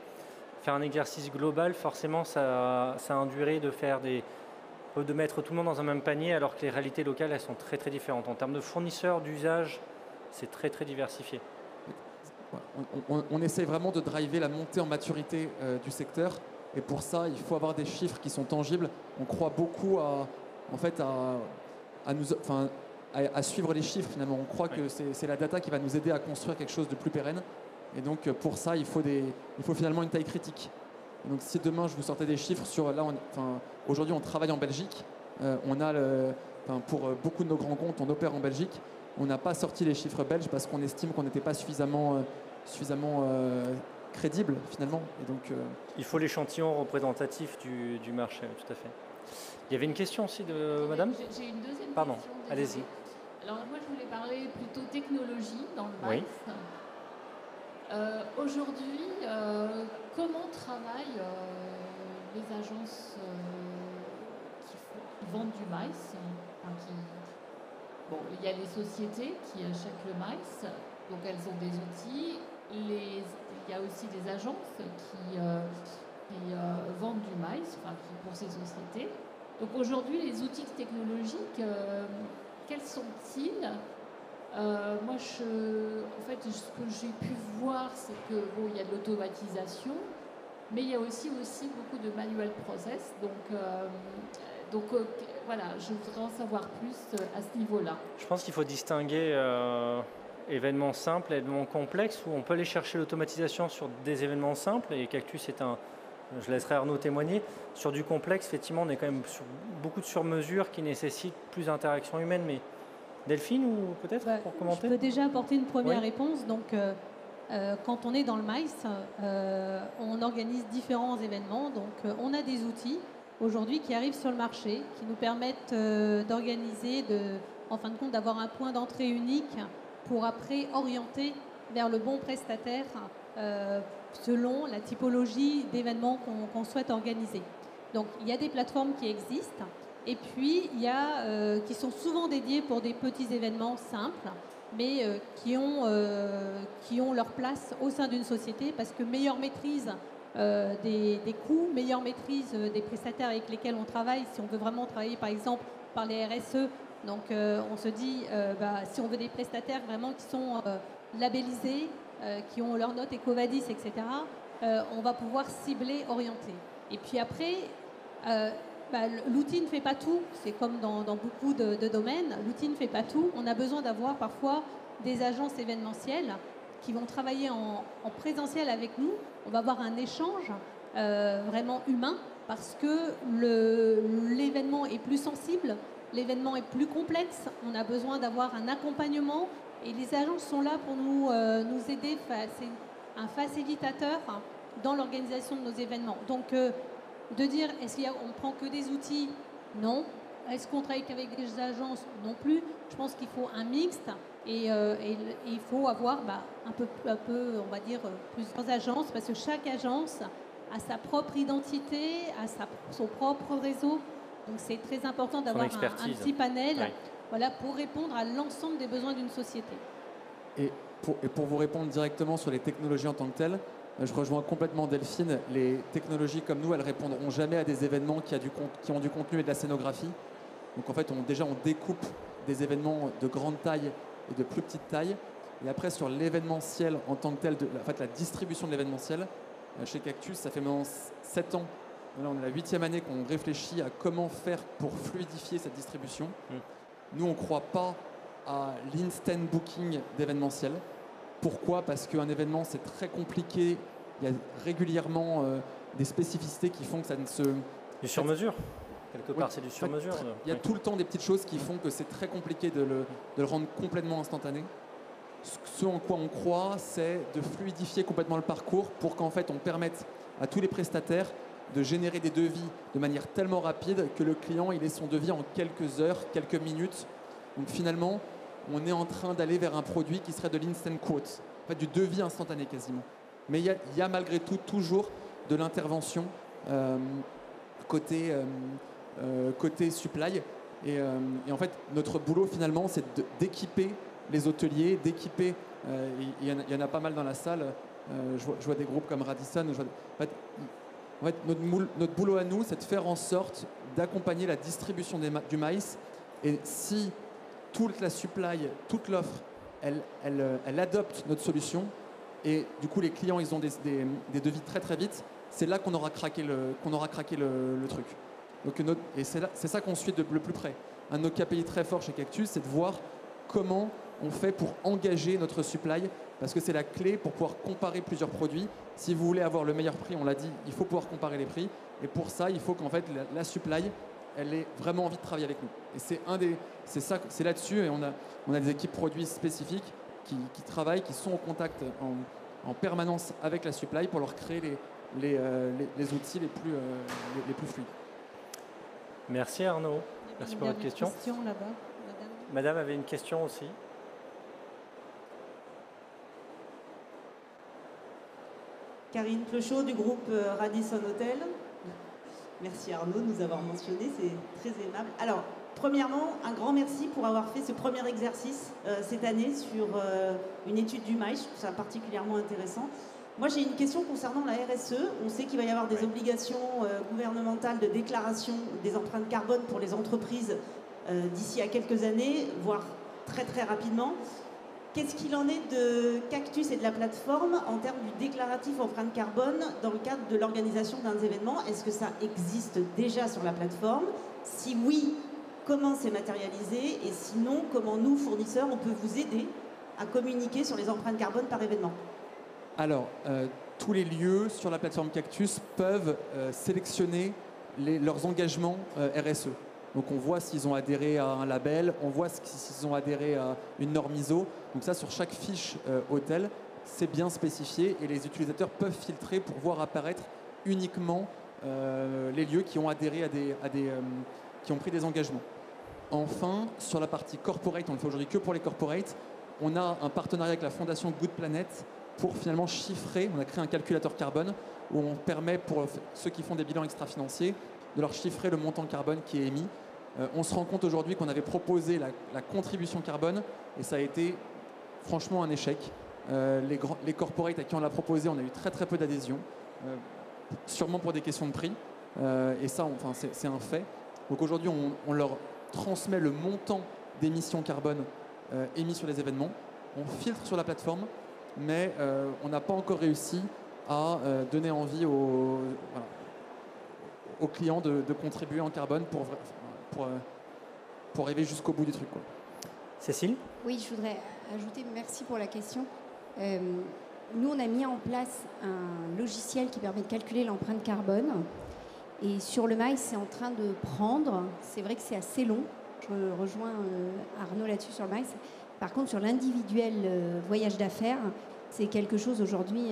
Faire un exercice global, forcément, ça induirait de mettre tout le monde dans un même panier, alors que les réalités locales, elles sont très très différentes. En termes de fournisseurs, d'usage, c'est très très diversifié. On essaie vraiment de driver la montée en maturité du secteur, et pour ça, il faut avoir des chiffres qui sont tangibles. On croit beaucoup à suivre les chiffres finalement. On croit que c'est la data qui va nous aider à construire quelque chose de plus pérenne. Et donc pour ça, il faut finalement une taille critique. Et donc si demain je vous sortais des chiffres sur aujourd'hui on travaille en Belgique, pour beaucoup de nos grands comptes, on opère en Belgique. On n'a pas sorti les chiffres belges parce qu'on estime qu'on n'était pas suffisamment crédible finalement. Et donc il faut l'échantillon représentatif du marché, tout à fait. Il y avait une question aussi de madame ? J'ai une deuxième Pardon, question. allez-y. Alors moi je voulais parler plutôt technologie dans le Oui. MICE. Aujourd'hui, comment travaillent les agences qui vendent du MICE Bon, il y a les sociétés qui achètent le MICE, donc elles ont des outils. Il y a aussi des agences qui vendent du MICE, pour ces sociétés. Donc aujourd'hui, les outils technologiques, quels sont-ils ? Moi, ce que j'ai pu voir, c'est que il y a de l'automatisation, mais il y a aussi beaucoup de manual process. Donc voilà, je voudrais en savoir plus à ce niveau-là. Je pense qu'il faut distinguer événements simples et événements complexes, où on peut aller chercher l'automatisation sur des événements simples, et Cactus est je laisserai Arnaud témoigner. Sur du complexe, effectivement, on est quand même sur beaucoup de sur-mesures qui nécessitent plus d'interaction humaine. Mais Delphine, ou peut-être pour commenter ? Je peux déjà apporter une première réponse. Donc, quand on est dans le MICE, on organise différents événements. Donc, on a des outils aujourd'hui qui arrivent sur le marché, qui nous permettent d'organiser, en fin de compte, d'avoir un point d'entrée unique pour après orienter vers le bon prestataire selon la typologie d'événements qu'on souhaite organiser. Donc, il y a des plateformes qui existent. Et puis, il y a qui sont souvent dédiées pour des petits événements simples, mais qui ont leur place au sein d'une société, parce que meilleure maîtrise des coûts, meilleure maîtrise des prestataires avec lesquels on travaille, si on veut vraiment travailler par exemple par les RSE, donc on se dit si on veut des prestataires vraiment qui sont labellisés, qui ont leurs notes EcoVadis, etc., on va pouvoir cibler, orienter. Et puis après, l'outil ne fait pas tout, c'est comme dans beaucoup de domaines, l'outil ne fait pas tout. On a besoin d'avoir parfois des agences événementielles qui vont travailler en présentiel avec nous. On va avoir un échange vraiment humain, parce que l'événement est plus sensible, l'événement est plus complexe, on a besoin d'avoir un accompagnement, et les agences sont là pour nous aider. C'est un facilitateur dans l'organisation de nos événements. Donc, de dire, est-ce qu'on prend que des outils? Non. Est-ce qu'on travaille qu'avec des agences? Non plus. Je pense qu'il faut un mixte, et il faut avoir un peu, on va dire, plusieurs agences, parce que chaque agence a sa propre identité, a son propre réseau. Donc c'est très important d'avoir un petit panel, voilà, pour répondre à l'ensemble des besoins d'une société. Et pour vous répondre directement sur les technologies en tant que telles, je rejoins complètement Delphine. Les technologies comme nous, elles répondront jamais à des événements qui ont du contenu et de la scénographie. Donc en fait, on découpe des événements de grande taille et de plus petite taille. Et après, sur l'événementiel en tant que tel, la distribution de l'événementiel, chez Cactus, ça fait maintenant 7 ans. Là, on est la 8e année qu'on réfléchit à comment faire pour fluidifier cette distribution. Nous, on ne croit pas à l'instant booking d'événementiel. Pourquoi? Parce qu'un événement, c'est très compliqué. Il y a régulièrement des spécificités qui font que ça ne se... Du sur-mesure. Quelque part, c'est du sur-mesure. Il y a tout le temps des petites choses qui font que c'est très compliqué de le rendre complètement instantané. Ce en quoi on croit, c'est de fluidifier complètement le parcours pour qu'en fait, on permette à tous les prestataires de générer des devis de manière tellement rapide que le client, il ait son devis en quelques heures, quelques minutes. Donc finalement, on est en train d'aller vers un produit qui serait de l'instant quote, en fait, du devis instantané quasiment. Mais il y a malgré tout toujours de l'intervention côté supply. Et en fait, notre boulot finalement, c'est d'équiper les hôteliers, d'équiper, il y en a pas mal dans la salle, je vois des groupes comme Radisson. En fait, notre boulot à nous, c'est de faire en sorte d'accompagner la distribution du maïs. Et si toute la supply, toute l'offre, elle adopte notre solution, et du coup les clients ils ont des devis très très vite, c'est là qu'on aura craqué le truc. Donc et c'est ça qu'on suit de le plus près. Un de nos KPI très forts chez Cactus, c'est de voir comment on fait pour engager notre supply, parce que c'est la clé pour pouvoir comparer plusieurs produits. Si vous voulez avoir le meilleur prix, on l'a dit, il faut pouvoir comparer les prix, et pour ça il faut qu'en fait la supply, elle ait vraiment envie de travailler avec nous. Et c'est là-dessus, et on a des équipes produits spécifiques qui travaillent, qui sont en contact en permanence avec la supply pour leur créer les outils les plus fluides. Merci Arnaud. Merci pour votre question. Là-bas, Madame avait une question aussi. Karine Plechot du groupe Radisson Hotel. Merci Arnaud de nous avoir mentionné, c'est très aimable. Alors, premièrement, un grand merci pour avoir fait ce premier exercice cette année sur une étude du MICE. Je trouve ça particulièrement intéressant. Moi, j'ai une question concernant la RSE. On sait qu'il va y avoir des obligations gouvernementales de déclaration des empreintes carbone pour les entreprises d'ici à quelques années, voire très très rapidement. Qu'est-ce qu'il en est de Cactus et de la plateforme en termes du déclaratif empreinte carbone dans le cadre de l'organisation d'un événement? Est-ce que ça existe déjà sur la plateforme? Si oui, comment c'est matérialisé? Et sinon, comment nous, fournisseurs, on peut vous aider à communiquer sur les empreintes carbone par événement? Alors, tous les lieux sur la plateforme Cactus peuvent sélectionner leurs engagements RSE. Donc on voit s'ils ont adhéré à un label, on voit s'ils ont adhéré à une norme ISO. Donc ça, sur chaque fiche hôtel, c'est bien spécifié et les utilisateurs peuvent filtrer pour voir apparaître uniquement les lieux qui ont adhéré qui ont pris des engagements. Enfin, sur la partie corporate, on le fait aujourd'hui que pour les corporates, on a un partenariat avec la fondation Good Planet pour finalement chiffrer, on a créé un calculateur carbone où on permet pour ceux qui font des bilans extra-financiers de leur chiffrer le montant carbone qui est émis. On se rend compte aujourd'hui qu'on avait proposé la contribution carbone et ça a été franchement un échec. Les corporates à qui on l'a proposé, on a eu très très peu d'adhésion, sûrement pour des questions de prix. Et ça, enfin, c'est un fait. Donc aujourd'hui, on leur transmet le montant d'émissions carbone émis sur les événements. On filtre sur la plateforme, mais on n'a pas encore réussi à donner envie aux clients de contribuer en carbone pour arriver jusqu'au bout du truc, quoi. Cécile ? Oui, je voudrais ajouter, merci pour la question. Nous, on a mis en place un logiciel qui permet de calculer l'empreinte carbone. Et sur le mail, c'est en train de prendre. C'est vrai que c'est assez long. Je rejoins Arnaud là-dessus sur le mail. Par contre, sur l'individuel voyage d'affaires, c'est quelque chose aujourd'hui,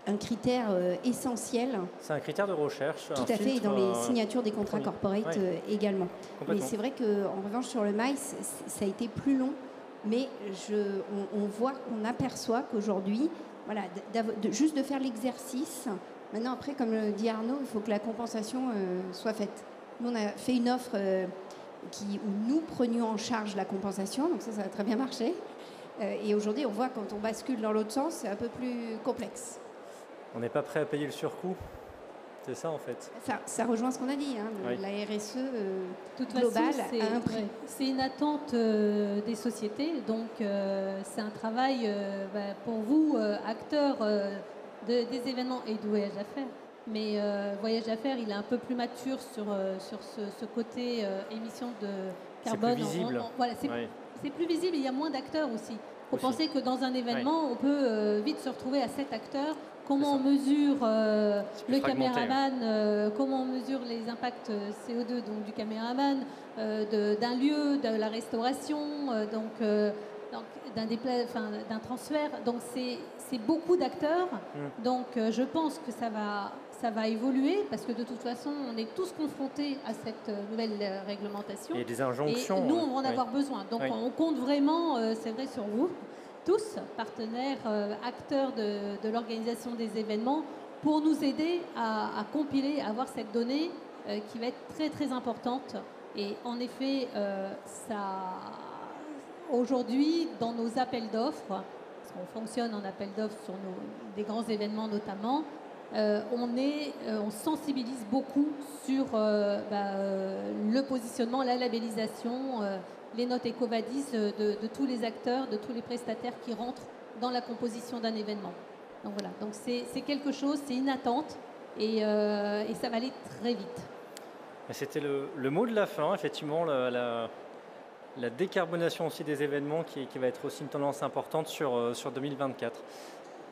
un critère essentiel. C'est un critère de recherche. Tout à fait, et dans les signatures des contrats corporate également. Mais c'est vrai qu'en revanche, sur le mail, ça a été plus long. Mais on voit, on aperçoit qu'aujourd'hui, voilà, juste de faire l'exercice. Maintenant, après, comme le dit Arnaud, il faut que la compensation soit faite. Nous, on a fait une offre où nous prenions en charge la compensation, donc ça a très bien marché. Et aujourd'hui, on voit quand on bascule dans l'autre sens, c'est un peu plus complexe. On n'est pas prêt à payer le surcoût. C'est ça, en fait. Ça rejoint ce qu'on a dit. La RSE globale a un prix. C'est une attente des sociétés. Donc, c'est un travail pour vous, acteurs des événements et du voyage d'affaires. Mais voyage d'affaires, il est un peu plus mature sur ce côté émission de carbone. C'est plus visible. Voilà, c'est plus visible. Il y a moins d'acteurs aussi. Il faut penser que dans un événement, on peut vite se retrouver à 7 acteurs. Comment on mesure le caméraman, comment on mesure les impacts CO2 donc, du caméraman, d'un lieu, de la restauration, d'un transfert. Donc c'est beaucoup d'acteurs. Donc je pense que ça va évoluer parce que de toute façon, on est tous confrontés à cette nouvelle réglementation. Et des injonctions. Et nous, on va en avoir besoin. Donc on compte vraiment, c'est vrai, sur vous. Tous, partenaires, acteurs de l'organisation des événements, pour nous aider à compiler, à avoir cette donnée qui va être très très importante. Et en effet, aujourd'hui, dans nos appels d'offres, parce qu'on fonctionne en appel d'offres sur des grands événements notamment, on sensibilise beaucoup sur le positionnement, la labellisation, les notes EcoVadis de tous les acteurs, de tous les prestataires qui rentrent dans la composition d'un événement. Donc voilà, donc c'est quelque chose, c'est une attente et ça va aller très vite. C'était le mot de la fin, effectivement, la décarbonation aussi des événements qui va être aussi une tendance importante sur 2024.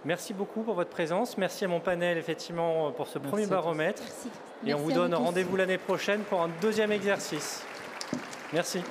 Merci beaucoup pour votre présence. Merci à mon panel, effectivement, pour ce premier baromètre. Merci. Et on vous donne rendez-vous l'année prochaine pour un deuxième exercice. Merci.